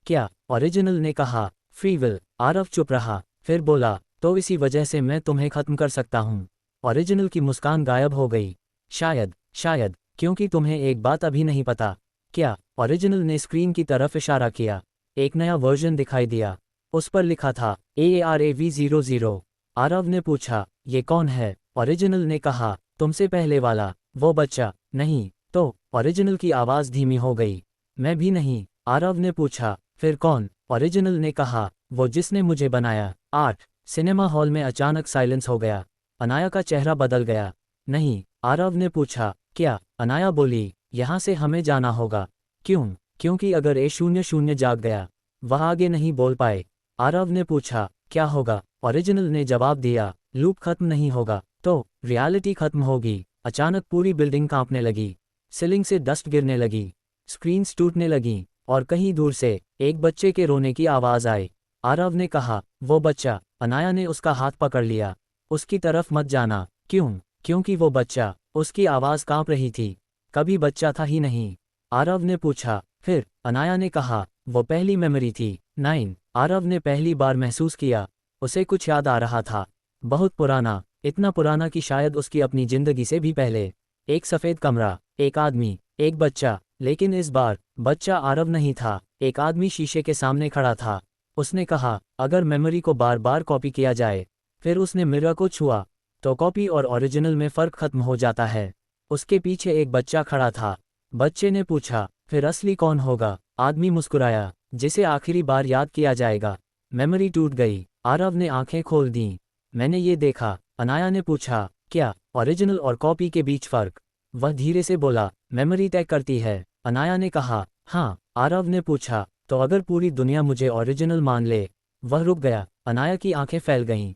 क्या? ओरिजिनल ने कहा, फ्री विल। आरव चुप रहा, फिर बोला, तो इसी वजह से मैं तुम्हें खत्म कर सकता हूँ। ओरिजिनल की मुस्कान गायब हो गई। शायद, क्योंकि तुम्हें एक बात अभी नहीं पता। क्या? ओरिजिनल ने स्क्रीन की तरफ इशारा किया। एक नया वर्जन दिखाई दिया। उस पर लिखा था ARAV00। आरव ने पूछा, ये कौन है? ओरिजिनल ने कहा, तुमसे पहले वाला, वो बच्चा। नहीं। तो? ओरिजिनल की आवाज़ धीमी हो गई। मैं भी नहीं। आरव ने पूछा, फिर कौन? ओरिजिनल ने कहा, वो जिसने मुझे बनाया। 8, सिनेमा हॉल में अचानक साइलेंस हो गया। अनाया का चेहरा बदल गया। नहीं। आरव ने पूछा, क्या? अनाया बोली, यहाँ से हमें जाना होगा। क्यों? क्योंकि अगर A00 जाग गया, वह आगे नहीं बोल पाए। आरव ने पूछा, क्या होगा? ओरिजिनल ने जवाब दिया, लूप खत्म नहीं होगा, तो रियलिटी खत्म होगी। अचानक पूरी बिल्डिंग कांपने लगी। सीलिंग से डस्ट गिरने लगी, स्क्रीन्स टूटने लगीं, और कहीं दूर से एक बच्चे के रोने की आवाज़ आई। आरव ने कहा, वो बच्चा। अनाया ने उसका हाथ पकड़ लिया। उसकी तरफ मत जाना। क्यों? क्योंकि वो बच्चा। उसकी आवाज़ कांप रही थी। कभी बच्चा था ही नहीं। आरव ने पूछा, फिर? अनाया ने कहा, वो पहली मेमोरी थी। 9, आरव ने पहली बार महसूस किया, उसे कुछ याद आ रहा था। बहुत पुराना, इतना पुराना कि शायद उसकी अपनी जिंदगी से भी पहले। एक सफ़ेद कमरा, एक आदमी, एक बच्चा। लेकिन इस बार बच्चा आरव नहीं था। एक आदमी शीशे के सामने खड़ा था। उसने कहा, अगर मेमोरी को बार बार कॉपी किया जाए। फिर उसने मिरर को छुआ, तो कॉपी और ओरिजिनल में फ़र्क खत्म हो जाता है। उसके पीछे एक बच्चा खड़ा था। बच्चे ने पूछा, फिर असली कौन होगा? आदमी मुस्कुराया, जिसे आखिरी बार याद किया जाएगा। मेमोरी टूट गई। आरव ने आंखें खोल दीं। मैंने ये देखा। अनाया ने पूछा, क्या? ओरिजिनल और कॉपी के बीच फ़र्क? वह धीरे से बोला, मेमोरी तय करती है। अनाया ने कहा, हाँ। आरव ने पूछा, तो अगर पूरी दुनिया मुझे ओरिजिनल मान ले? वह रुक गया। अनाया की आंखें फैल गईं।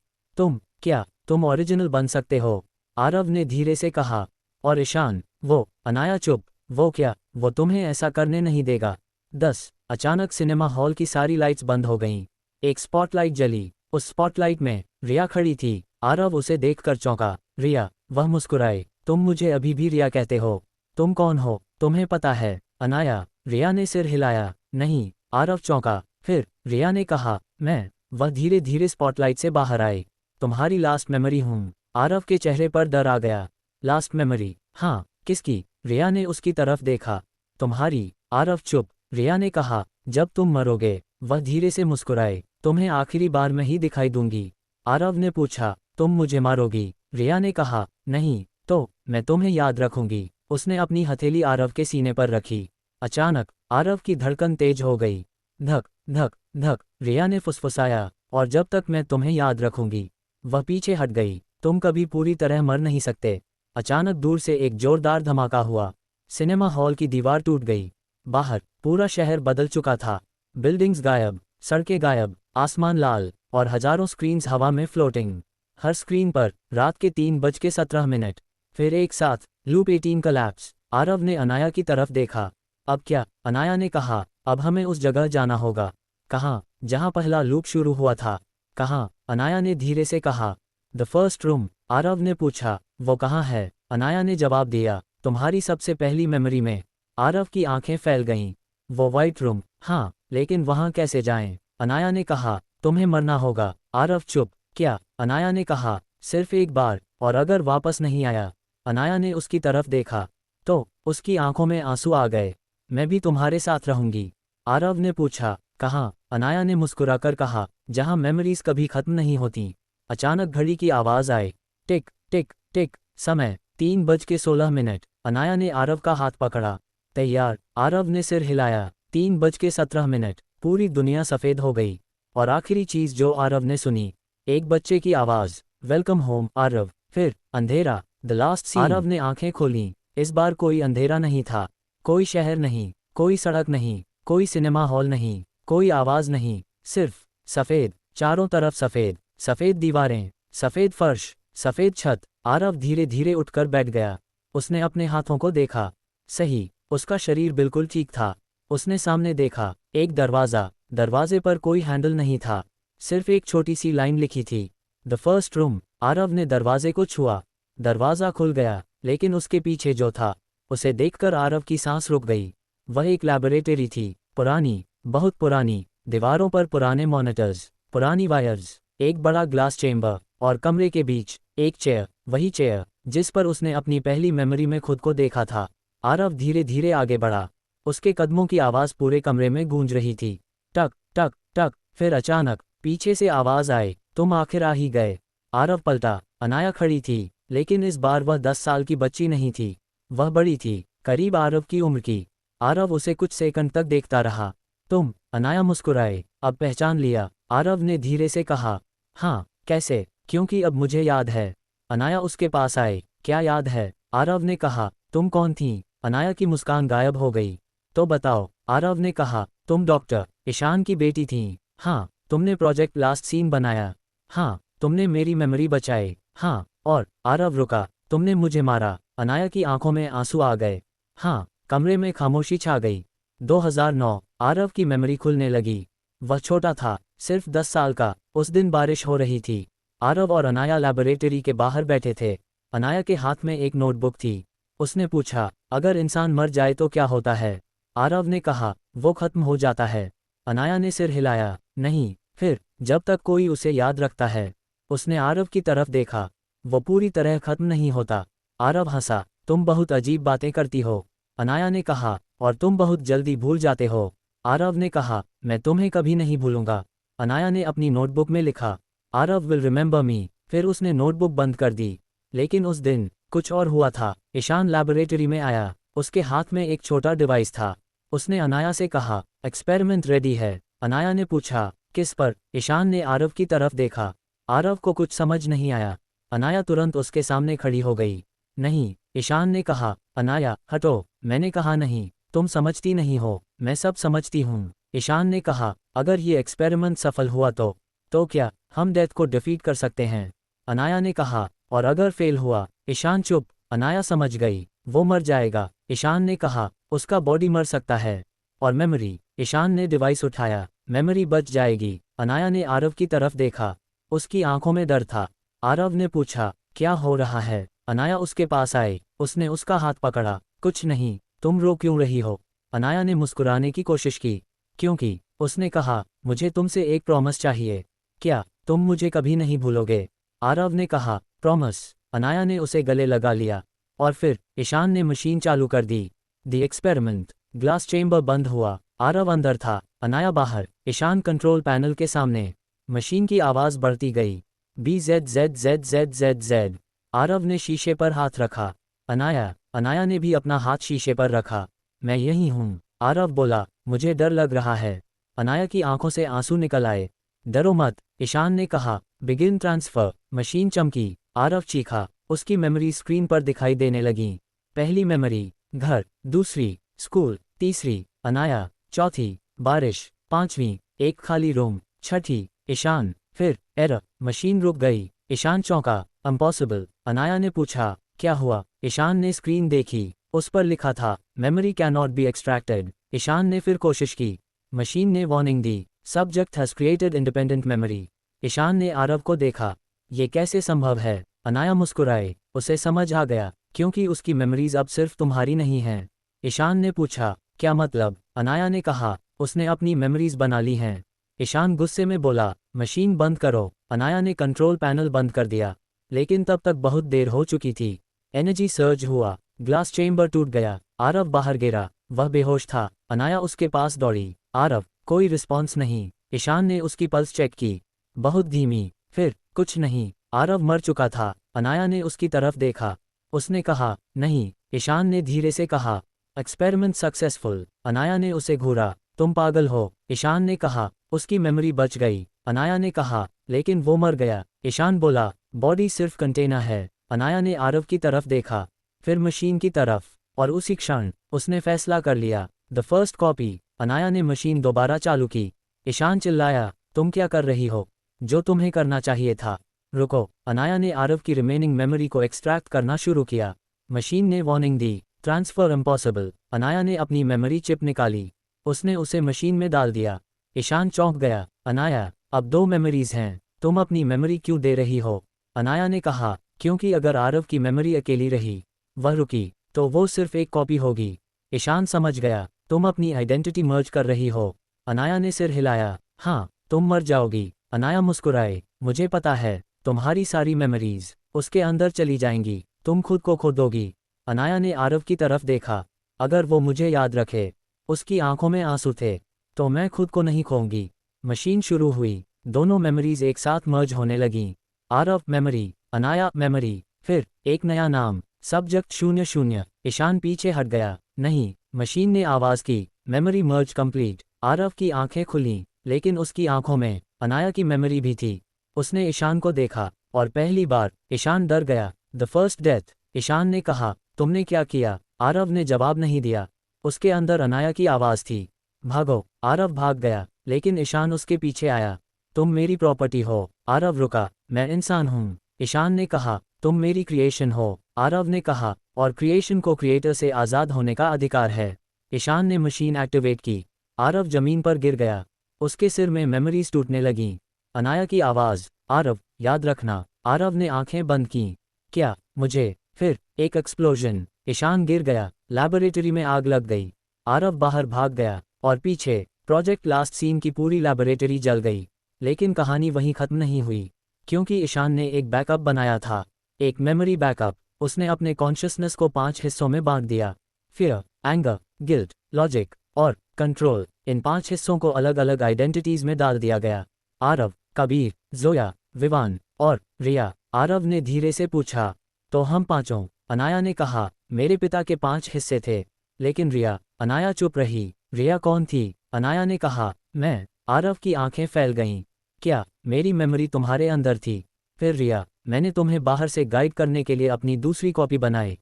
क्या तुम ओरिजिनल बन सकते हो? आरव ने धीरे से कहा। और ईशान? वो? अनाया चुप। वो क्या? वो तुम्हें ऐसा करने नहीं देगा। 10, अचानक सिनेमा हॉल की सारी लाइट्स बंद हो गईं। एक स्पॉटलाइट जली। उस स्पॉटलाइट में रिया खड़ी थी। आरव उसे देखकर चौंका। रिया? वह मुस्कुराई, तुम मुझे अभी भी रिया कहते हो? तुम कौन हो? तुम्हें पता है? अनाया? रिया ने सिर हिलाया। नहीं। आरव चौंका। फिर रिया ने कहा, मैं। वह धीरे धीरे स्पॉटलाइट से बाहर आई। तुम्हारी लास्ट मेमोरी हूँ। आरव के चेहरे पर डर आ गया। Last memory? हाँ। किसकी? रिया ने उसकी तरफ देखा। तुम्हारी। आरव चुप। रिया ने कहा, जब तुम मरोगे। वह धीरे से मुस्कुराए, तुम्हें आखिरी बार मैं ही दिखाई दूंगी। आरव ने पूछा, तुम मुझे मारोगी? रिया ने कहा, नहीं, तो मैं तुम्हें याद रखूंगी। उसने अपनी हथेली आरव के सीने पर रखी। अचानक आरव की धड़कन तेज हो गई। धक धक धक। रिया ने फुसफुसाया, और जब तक मैं तुम्हें याद रखूंगी। वह पीछे हट गई। तुम कभी पूरी तरह मर नहीं सकते। अचानक दूर से एक जोरदार धमाका हुआ। सिनेमा हॉल की दीवार टूट गई। बाहर पूरा शहर बदल चुका था। बिल्डिंग्स गायब, सड़कें गायब, आसमान लाल और हजारों स्क्रीन्स हवा में फ्लोटिंग। हर स्क्रीन पर रात के 3:17। फिर एक साथ लूप 18 कलैप्स। आरव ने अनाया की तरफ देखा। अब क्या? अनाया ने कहा। अब हमें उस जगह जाना होगा। कहाँ? जहाँ पहला लूप शुरू हुआ था। कहाँ? अनाया ने धीरे से कहा। The first room. आरव ने पूछा। वो कहाँ है? अनाया ने जवाब दिया। तुम्हारी सबसे पहली मेमोरी में। आरव की आंखें फैल गईं। वो वाइट रूम। हाँ, लेकिन वहाँ कैसे जाएं? अनाया ने कहा। तुम्हें मरना होगा। आरव चुप। क्या? अनाया ने कहा। सिर्फ एक बार, और अगर वापस नहीं आया। अनाया ने उसकी तरफ देखा तो उसकी आंखों में आंसू आ गए। मैं भी तुम्हारे साथ रहूंगी। आरव ने पूछा। कहाँ? अनाया ने मुस्कुराकर कहा। जहाँ मेमोरीज कभी खत्म नहीं होती। अचानक घड़ी की आवाज आई। टिक टिक टिक। समय 3:16। अनाया ने आरव का हाथ पकड़ा। तैयार? आरव ने सिर हिलाया। 3:17। पूरी दुनिया सफ़ेद हो गई। और आखिरी चीज जो आरव ने सुनी, एक बच्चे की आवाज। Welcome home Aarav. फिर अंधेरा। The last scene. आरव ने आंखें खोलीं। इस बार कोई अंधेरा नहीं था। कोई शहर नहीं, कोई सड़क नहीं, कोई सिनेमा हॉल नहीं, कोई आवाज नहीं, सिर्फ सफ़ेद। चारों तरफ सफ़ेद, सफ़ेद दीवारें, सफ़ेद फर्श, सफ़ेद छत। आरव धीरे धीरे उठकर बैठ गया। उसने अपने हाथों को देखा। सही, उसका शरीर बिल्कुल ठीक था। उसने सामने देखा। एक दरवाज़ा। दरवाजे पर कोई हैंडल नहीं था। सिर्फ एक छोटी सी लाइन लिखी थी। The first room. आरव ने दरवाजे को छुआ। दरवाज़ा खुल गया, लेकिन उसके पीछे जो था, उसे देखकर आरव की सांस रुक गई। वह एक लैबोरेटरी थी। पुरानी, बहुत पुरानी। दीवारों पर पुराने मॉनिटर्स, पुरानी वायर्स, एक बड़ा ग्लास चेंबर, और कमरे के बीच एक चेयर। वही चेयर जिस पर उसने अपनी पहली मेमोरी में खुद को देखा था। आरव धीरे धीरे आगे बढ़ा। उसके कदमों की आवाज़ पूरे कमरे में गूंज रही थी। टक टक टक। फिर अचानक पीछे से आवाज़ आई। तुम आखिर आ ही गए। आरव पलटा। अनाया खड़ी थी, लेकिन इस बार वह 10 साल की बच्ची नहीं थी। वह बड़ी थी, करीब आरव की उम्र की। आरव उसे कुछ सेकंड तक देखता रहा। तुम? अनाया मुस्कुराए। अब पहचान लिया? आरव ने धीरे से कहा। हाँ। कैसे? क्योंकि अब मुझे याद है। अनाया उसके पास आए। क्या याद है? आरव ने कहा। तुम कौन थी? अनाया की मुस्कान गायब हो गई। तो बताओ। आरव ने कहा। तुम डॉक्टर ईशान की बेटी थी। हाँ। तुमने प्रोजेक्ट लास्ट सीन बनाया। हाँ। तुमने मेरी मेमोरी बचाई। हाँ। और? आरव रुका। तुमने मुझे मारा। अनाया की आंखों में आंसू आ गए। हाँ। कमरे में खामोशी छा गई। 2009। आरव की मेमोरी खुलने लगी। वह छोटा था, सिर्फ 10 साल का। उस दिन बारिश हो रही थी। आरव और अनाया लैबोरेटरी के बाहर बैठे थे। अनाया के हाथ में एक नोटबुक थी। उसने पूछा, अगर इंसान मर जाए तो क्या होता है? आरव ने कहा, वो खत्म हो जाता है। अनाया ने सिर हिलाया। नहीं। फिर? जब तक कोई उसे याद रखता है। उसने आरव की तरफ देखा। वो पूरी तरह खत्म नहीं होता। आरव हंसा। तुम बहुत अजीब बातें करती हो। अनाया ने कहा। और तुम बहुत जल्दी भूल जाते हो। आरव ने कहा। मैं तुम्हें कभी नहीं भूलूंगा। अनाया ने अपनी नोटबुक में लिखा, आरव विल रिमेंबर मी। फिर उसने नोटबुक बंद कर दी। लेकिन उस दिन कुछ और हुआ था। ईशान लैबोरेटरी में आया। उसके हाथ में एक छोटा डिवाइस था। उसने अनाया से कहा, एक्सपेरिमेंट रेडी है। अनाया ने पूछा, किस पर? ईशान ने आरव की तरफ देखा। आरव को कुछ समझ नहीं आया। अनाया तुरंत उसके सामने खड़ी हो गई। नहीं। ईशान ने कहा। अनाया हटो। मैंने कहा नहीं। तुम समझती नहीं हो। मैं सब समझती हूँ। ईशान ने कहा, अगर ये एक्सपेरिमेंट सफल हुआ तो क्या हम डेथ को डिफीट कर सकते हैं? अनाया ने कहा, और अगर फेल हुआ? ईशान चुप। अनाया समझ गई, वो मर जाएगा। ईशान ने कहा, उसका बॉडी मर सकता है। और मेमोरी? ईशान ने डिवाइस उठाया। मेमोरी बच जाएगी। अनाया ने आरव की तरफ देखा। उसकी आंखों में डर था। आरव ने पूछा, क्या हो रहा है? अनाया उसके पास आई। उसने उसका हाथ पकड़ा। कुछ नहीं। तुम रो क्यों रही हो? अनाया ने मुस्कुराने की कोशिश की। क्योंकि, उसने कहा, मुझे तुमसे एक प्रॉमिस चाहिए। क्या? तुम मुझे कभी नहीं भूलोगे? आरव ने कहा, प्रॉमिस। अनाया ने उसे गले लगा लिया। और फिर ईशान ने मशीन चालू कर दी। The experiment. ग्लास चेंबर बंद हुआ। आरव अंदर था, अनाया बाहर। ईशान कंट्रोल पैनल के सामने। मशीन की आवाज़ बढ़ती गई। BZZZZZZ। आरव ने शीशे पर हाथ रखा। अनाया ने भी अपना हाथ शीशे पर रखा। मैं यही हूँ। आरव बोला, मुझे डर लग रहा है। अनाया की आंखों से आंसू निकल आए। डरो मत। ईशान ने कहा, बिगिन ट्रांसफ़र। मशीन चमकी, आरव चीखा, उसकी मेमोरी स्क्रीन पर दिखाई देने लगीं। पहली मेमोरी, घर, दूसरी, स्कूल, तीसरी, अनाया, चौथी, बारिश, पांचवीं, एक खाली रूम, छठी, ईशान, फिर एरर। मशीन रुक गई, ईशान चौंका, इम्पॉसिबल। अनाया ने पूछा, क्या हुआ? ईशान ने स्क्रीन देखी, उस पर लिखा था, memory can not be extracted. Ishaan ने फिर कोशिश की, मशीन ने वार्निंग दी, subject has created independent memory. Ishaan ने आरव को देखा, ये कैसे संभव है? अनाया मुस्कुराए, उसे समझ आ गया, क्योंकि उसकी मेमोरीज अब सिर्फ तुम्हारी नहीं हैं। ईशान ने पूछा, क्या मतलब? अनाया ने कहा, उसने अपनी मेमोरीज बना ली हैं। ईशान गुस्से में बोला, मशीन बंद करो। अनाया ने कंट्रोल पैनल बंद कर दिया, लेकिन तब तक बहुत देर हो चुकी थी। एनर्जी सर्ज हुआ, ग्लास चेम्बर टूट गया, आरव बाहर गिरा, वह बेहोश था। अनाया उसके पास दौड़ी, आरव, कोई रिस्पॉन्स नहीं। ईशान ने उसकी पल्स चेक की, बहुत धीमी, फिर कुछ नहीं, आरव मर चुका था। अनाया ने उसकी तरफ देखा, उसने कहा, नहीं। ईशान ने धीरे से कहा, एक्सपेरिमेंट सक्सेसफुल। अनाया ने उसे घूरा, तुम पागल हो। ईशान ने कहा, उसकी मेमोरी बच गई। अनाया ने कहा, लेकिन वो मर गया। ईशान बोला, बॉडी सिर्फ कंटेनर है। अनाया ने आरव की तरफ देखा, फिर मशीन की तरफ, और उसी क्षण उसने फैसला कर लिया, द फर्स्ट कॉपी। अनाया ने मशीन दोबारा चालू की। ईशान चिल्लाया, तुम क्या कर रही हो? जो तुम्हें करना चाहिए था। रुको। अनाया ने आरव की रिमेनिंग मेमोरी को एक्सट्रैक्ट करना शुरू किया। मशीन ने वार्निंग दी, ट्रांसफर इम्पॉसिबल। अनाया ने अपनी मेमोरी चिप निकाली, उसने उसे मशीन में डाल दिया। ईशान चौंक गया, अनाया, अब 2 मेमोरीज हैं, तुम अपनी मेमोरी क्यों दे रही हो? अनाया ने कहा, क्योंकि अगर आरव की मेमोरी अकेली रही, वह रुकी, तो वो सिर्फ एक कॉपी होगी। ईशान समझ गया, तुम अपनी आइडेंटिटी मर्ज कर रही हो। अनाया ने सिर हिलाया, हाँ, तुम मर जाओगी। अनाया मुस्कुराए, मुझे पता है, तुम्हारी सारी मेमोरीज उसके अंदर चली जाएंगी, तुम खुद को खो दोगी। अनाया ने आरव की तरफ देखा, अगर वो मुझे याद रखे, उसकी आंखों में आंसू थे, तो मैं खुद को नहीं खोऊंगी। मशीन शुरू हुई, दोनों मेमोरीज एक साथ मर्ज होने लगीं। आरव मेमोरी, अनाया मेमोरी, फिर एक नया नाम, सब्जेक्ट 00। ईशान पीछे हट गया, नहीं। मशीन ने आवाज़ की, मेमोरी मर्ज कंप्लीट। आरव की आंखें खुलीं, लेकिन उसकी आंखों में अनाया की मेमोरी भी थी। उसने ईशान को देखा, और पहली बार ईशान डर गया। The first death. ईशान ने कहा, तुमने क्या किया? आरव ने जवाब नहीं दिया। उसके अंदर अनाया की आवाज़ थी, भागो। आरव भाग गया, लेकिन ईशान उसके पीछे आया। तुम मेरी प्रॉपर्टी हो। आरव रुका, मैं इंसान हूँ। ईशान ने कहा, तुम मेरी क्रिएशन हो। आरव ने कहा, और क्रिएशन को क्रिएटर से आज़ाद होने का अधिकार है। ईशान ने मशीन एक्टिवेट की। आरव जमीन पर गिर गया, उसके सिर में मेमोरीज टूटने लगीं। अनाया की आवाज़, आरव, याद रखना। आरव ने आंखें बंद कीं। क्या? मुझे? फिर एक एक्सप्लोजन, ईशान गिर गया, लैबोरेटरी में आग लग गई। आरव बाहर भाग गया, और पीछे प्रोजेक्ट लास्ट सीन की पूरी लैबोरेटरी जल गई। लेकिन कहानी वहीं खत्म नहीं हुई, क्योंकि ईशान ने एक बैकअप बनाया था, एक मेमोरी बैकअप। उसने अपने कॉन्शियसनेस को 5 हिस्सों में बांट दिया, फियर, एंगर, गिल्ट, लॉजिक और कंट्रोल। इन 5 हिस्सों को अलग अलग आइडेंटिटीज में डाल दिया गया, आरव, कबीर, जोया, विवान और रिया। आरव ने धीरे से पूछा, तो हम पांचों? अनाया ने कहा, मेरे पिता के 5 हिस्से थे। लेकिन रिया? अनाया चुप रही। रिया कौन थी? अनाया ने कहा, मैं। आरव की आंखें फैल गईं। क्या मेरी मेमोरी तुम्हारे अंदर थी? फिर रिया, मैंने तुम्हें बाहर से गाइड करने के लिए अपनी दूसरी कॉपी बनाई।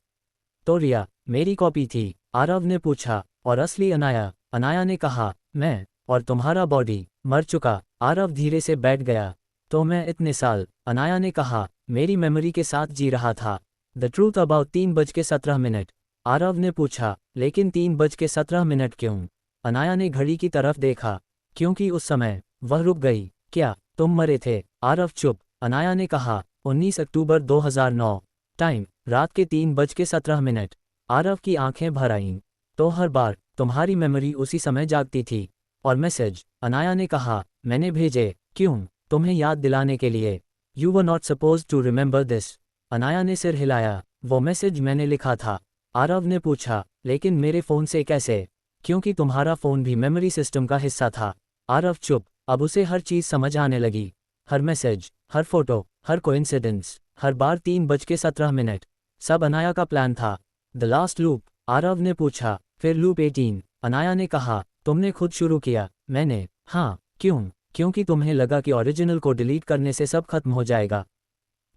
तो रिया मेरी कॉपी थी? आरव ने पूछा, और असली अनाया? अनाया ने कहा, मैं। और तुम्हारा बॉडी मर चुका। आरव धीरे से बैठ गया। तो मैं इतने साल? अनाया ने कहा, मेरी मेमोरी के साथ जी रहा था। The truth about 3:17। आरव ने पूछा, लेकिन 3:17 क्यों? अनाया ने घड़ी की तरफ देखा, क्योंकि उस समय वह रुक गई। क्या तुम मरे थे? आरव चुप। अनाया ने कहा, 19 अक्टूबर 2009। टाइम, रात के 3:17। आरव की आंखें भर आईं। तो हर बार तुम्हारी मेमोरी उसी समय जागती थी। और मैसेज? अनाया ने कहा, मैंने भेजे। क्यों? तुम्हें याद दिलाने के लिए। You were not suppose to remember this. Anaya ने सिर हिलाया, वो मैसेज मैंने लिखा था। आरव ने पूछा, लेकिन मेरे फ़ोन से कैसे? क्योंकि तुम्हारा फ़ोन भी मेमोरी सिस्टम का हिस्सा था। आरव चुप। अब उसे हर चीज़ समझ आने लगी, हर मैसेज, हर फोटो, हर कोइंसिडेंस, हर बार 3:17। सब अनाया का प्लान था। The last loop? आरव ने पूछा। फिर लूप 18? अनाया ने कहा, तुमने खुद शुरू किया? मैंने। हाँ। क्यों? क्योंकि तुम्हें लगा कि ओरिजिनल को डिलीट करने से सब खत्म हो जाएगा।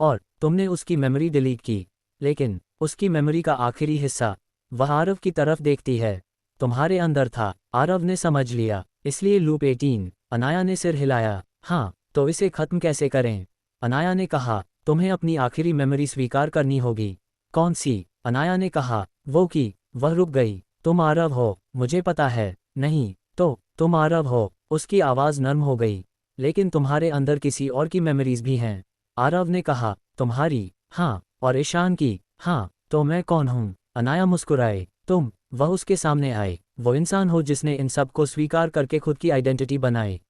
और तुमने उसकी मेमोरी डिलीट की, लेकिन उसकी मेमोरी का आखिरी हिस्सा, वह आरव की तरफ देखती है, तुम्हारे अंदर था। आरव ने समझ लिया, इसलिए लूप 18। अनाया ने सिर हिलाया। हाँ, तो इसे खत्म कैसे करें? अनाया ने कहा, तुम्हें अपनी आखिरी मेमोरी स्वीकार करनी होगी। कौन सी? अनाया ने कहा, वो की। वह रुक गई। तुम आरव हो, मुझे पता है। नहीं, तो तुम आरव हो। उसकी आवाज़ नर्म हो गई। लेकिन तुम्हारे अंदर किसी और की मेमोरीज भी हैं। आरव ने कहा, तुम्हारी? हाँ, और ईशान की? हाँ, तो मैं कौन हूँ? अनाया मुस्कुराए। तुम? वह उसके सामने आए, वो इंसान हो जिसने इन सब को स्वीकार करके खुद की आइडेंटिटी बनाई।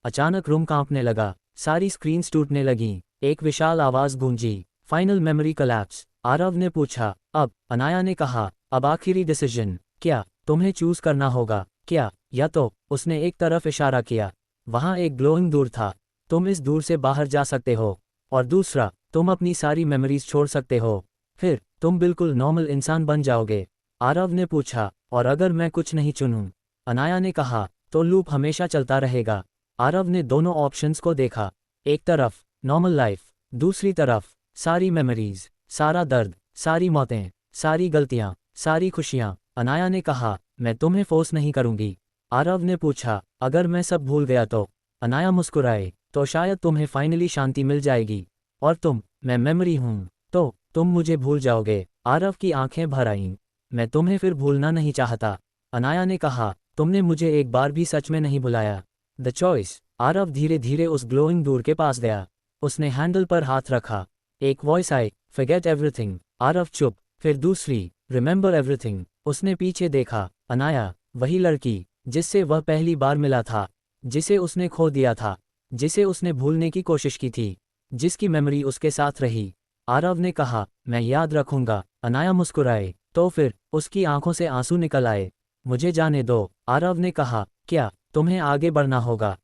अचानक रूम कांपने लगा, सारी स्क्रीन्स टूटने लगीं, एक विशाल आवाज़ गूंजी, फाइनल मेमोरी कोलैप्स। आरव ने पूछा, अब? अनाया ने कहा, अब आखिरी डिसीजन। क्या? तुम्हें चूज करना होगा। क्या? या तो? उसने एक तरफ इशारा किया। वहाँ एक ग्लोइंग दूर था। तुम इस दूर से बाहर जा सकते हो। और दूसरा, तुम अपनी सारी मेमोरीज छोड़ सकते हो। फिर तुम बिल्कुल नॉर्मल इंसान बन जाओगे। आरव ने पूछा, और अगर मैं कुछ नहीं चुनूं? अनाया ने कहा, तो लूप हमेशा चलता रहेगा। आरव ने दोनों ऑप्शंस को देखा। एक तरफ नॉर्मल लाइफ, दूसरी तरफ सारी मेमोरीज, सारा दर्द, सारी मौतें, सारी गलतियां, सारी खुशियां। अनाया ने कहा, मैं तुम्हें फोर्स नहीं करूंगी। आरव ने पूछा, अगर मैं सब भूल गया तो? अनाया मुस्कुराए, तो शायद तुम्हें फाइनली शांति मिल जाएगी। और तुम? मैं मेमोरी हूं, तो तुम मुझे भूल जाओगे। आरव की आंखें भर आईं। मैं तुम्हें फिर भूलना नहीं चाहता। अनाया ने कहा, तुमने मुझे एक बार भी सच में नहीं भुलाया। The choice. आरव धीरे धीरे उस ग्लोइंग दूर के पास गया। उसने हैंडल पर हाथ रखा। एक वॉइस आई, फॉरगेट एवरीथिंग। आरव चुप। फिर दूसरी, रिमेंबर एवरीथिंग। उसने पीछे देखा। अनाया, वही लड़की जिससे वह पहली बार मिला था, जिसे उसने खो दिया था, जिसे उसने भूलने की कोशिश की थी, जिसकी मेमोरी उसके साथ रही। आरव ने कहा, मैं याद रखूंगा। अनाया मुस्कुराए। तो फिर उसकी आंखों से आंसू निकल आए। मुझे जाने दो। आरव ने कहा, क्या? तुम्हें आगे बढ़ना होगा।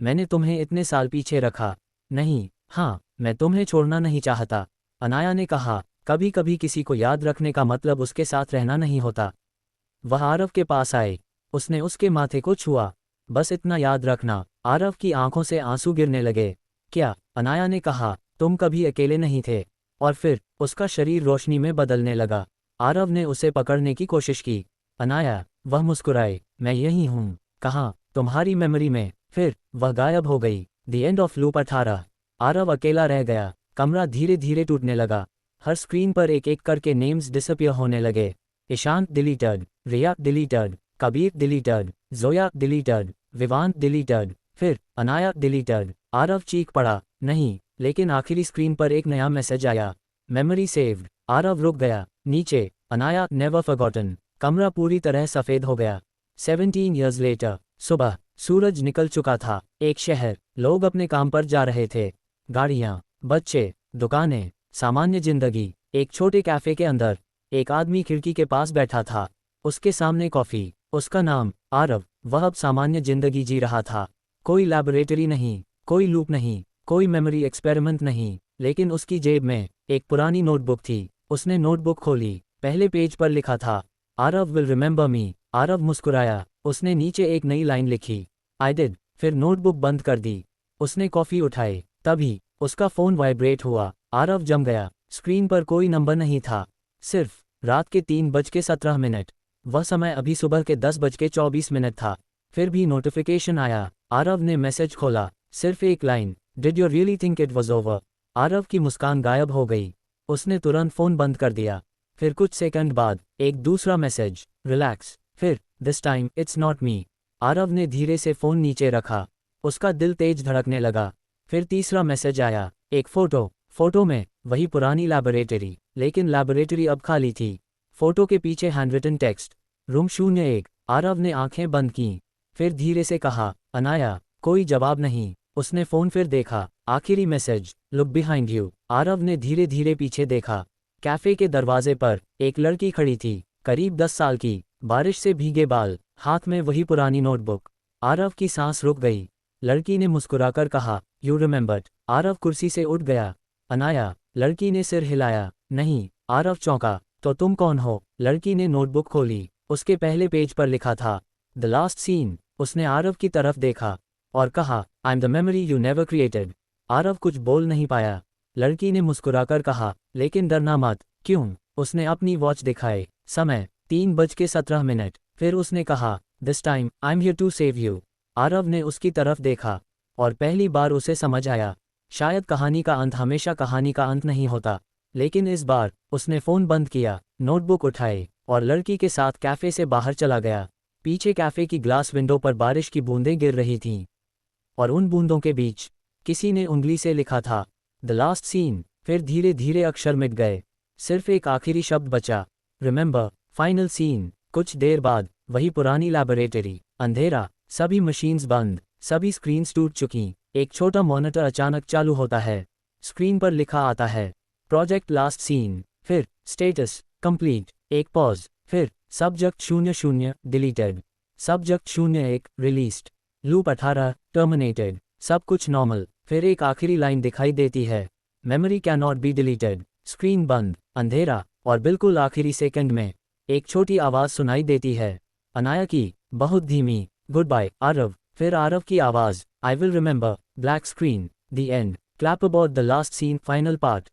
मैंने तुम्हें इतने साल पीछे रखा। नहीं, हाँ, मैं तुम्हें छोड़ना नहीं चाहता। अनाया ने कहा, कभी कभी किसी को याद रखने का मतलब उसके साथ रहना नहीं होता। वह आरव के पास आए। उसने उसके माथे को छुआ। बस इतना याद रखना। आरव की आंखों से आंसू गिरने लगे। क्या? अनाया ने कहा, तुम कभी अकेले नहीं थे। और फिर उसका शरीर रोशनी में बदलने लगा। आरव ने उसे पकड़ने की कोशिश की। अनाया, वह मुस्कुराए, मैं यही हूँ। कहाँ? तुम्हारी मेमोरी में। फिर वह गायब हो गई। The end of loop 18। Aarav अकेला रह गया। कमरा धीरे धीरे टूटने लगा। हर स्क्रीन पर एक एक करके नेम्स डिसअपियर होने लगे। Ishant deleted, Riya deleted, Kabir deleted, Zoya deleted, Vivant deleted, फिर अनाया डिलीटेड। आरव चीख पड़ा, नहीं, लेकिन आखिरी स्क्रीन पर एक नया मैसेज आया, मेमोरी सेव्ड। आरव रुक गया। नीचे, अनाया, नेवर फॉरगॉटन। कमरा पूरी तरह सफ़ेद हो गया। 17 ईयर्स लेटर। सुबह, सूरज निकल चुका था। एक शहर, लोग अपने काम पर जा रहे थे। गाड़ियाँ, बच्चे, दुकानें, सामान्य जिंदगी। एक छोटे कैफे के अंदर एक आदमी खिड़की के पास बैठा था। उसके सामने कॉफ़ी। उसका नाम आरव। वह अब सामान्य जिंदगी जी रहा था। कोई लैबोरेटरी नहीं, कोई लूप नहीं, कोई मेमोरी एक्सपेरिमेंट नहीं, लेकिन उसकी जेब में एक पुरानी नोटबुक थी। उसने नोटबुक खोली। पहले पेज पर लिखा था, आरव विल रिमेंबर मी। आरव मुस्कुराया। उसने नीचे एक नई लाइन लिखी, आई डिड। फिर नोटबुक बंद कर दी। उसने कॉफ़ी उठाई। तभी उसका फ़ोन वाइब्रेट हुआ। आरव जम गया। स्क्रीन पर कोई नंबर नहीं था, सिर्फ रात के 3:17। वह समय अभी सुबह के 10:24 था। फिर भी नोटिफिकेशन आया। आरव ने मैसेज खोला। सिर्फ एक line, did you really think it was over? Aarav की मुस्कान गायब हो गई। उसने तुरंत फ़ोन बंद कर दिया। फिर कुछ सेकंड बाद एक दूसरा मैसेज, रिलैक्स। फिर, this time it's not me. Aarav ने धीरे से फ़ोन नीचे रखा। उसका दिल तेज धड़कने लगा। फिर तीसरा मैसेज आया, एक फ़ोटो में वही पुरानी लैबोरेटरी, लेकिन लैबोरेटरी अब खाली थी। फ़ोटो के पीछे हैंडरिटन टेक्स्ट, रूम 01। आरव ने आंखें बंद कीं। फिर धीरे से कहा, अनाया। कोई जवाब नहीं। उसने फ़ोन फिर देखा। आखिरी message, look behind you. Aarav ने धीरे धीरे पीछे देखा। कैफ़े के दरवाजे पर एक लड़की खड़ी थी, करीब 10 साल की, बारिश से भीगे बाल, हाथ में वही पुरानी नोटबुक। आरव की सांस रुक गई। लड़की ने मुस्कुराकर कहा, यू रिमेंबर्ड। आरव कुर्सी से उठ गया। अनाया। लड़की ने सिर हिलाया। नहीं। आरव चौंका, तो तुम कौन हो? लड़की ने नोटबुक खोली। उसके पहले पेज पर लिखा था, द लास्ट सीन। उसने आरव की तरफ देखा और कहा, I am the memory you never created. Aarav कुछ बोल नहीं पाया। लड़की ने मुस्कुराकर कहा, लेकिन डरना मत। क्यों? उसने अपनी वॉच दिखाए। समय 3:17। फिर उसने कहा, this time I am here to save you. Aarav ने उसकी तरफ देखा और पहली बार उसे समझ आया, शायद कहानी का अंत हमेशा कहानी का अंत नहीं होता। लेकिन इस बार उसने फ़ोन बंद किया, नोटबुक उठाए और लड़की के साथ कैफ़े से बाहर चला गया। पीछे कैफ़े की ग्लास विंडो पर बारिश की बूंदें गिर रही थीं और उन बूंदों के बीच किसी ने उंगली से लिखा था, द लास्ट सीन। फिर धीरे धीरे अक्षर मिट गए, सिर्फ एक आखिरी शब्द बचा, रिमेंबर, फाइनल सीन। कुछ देर बाद वही पुरानी लैबोरेटरी, अंधेरा, सभी मशीन्स बंद, सभी स्क्रीन्स टूट चुकीं। एक छोटा मॉनिटर अचानक चालू होता है, स्क्रीन पर लिखा आता है, प्रोजेक्ट लास्ट सीन। फिर स्टेटस कंप्लीट, एक पॉज, फिर subject 00 deleted, subject 01 released, loop 18 terminated, सब कुछ नॉर्मल। फिर एक आखिरी लाइन दिखाई देती है, memory can not be deleted. Screen बंद, अंधेरा और बिल्कुल आखिरी सेकंड में एक छोटी आवाज़ सुनाई देती है, अनाया की, बहुत धीमी, गुड बाय आरव। फिर आरव की आवाज़, I will remember. Black screen, the end, clap about the last scene, final part.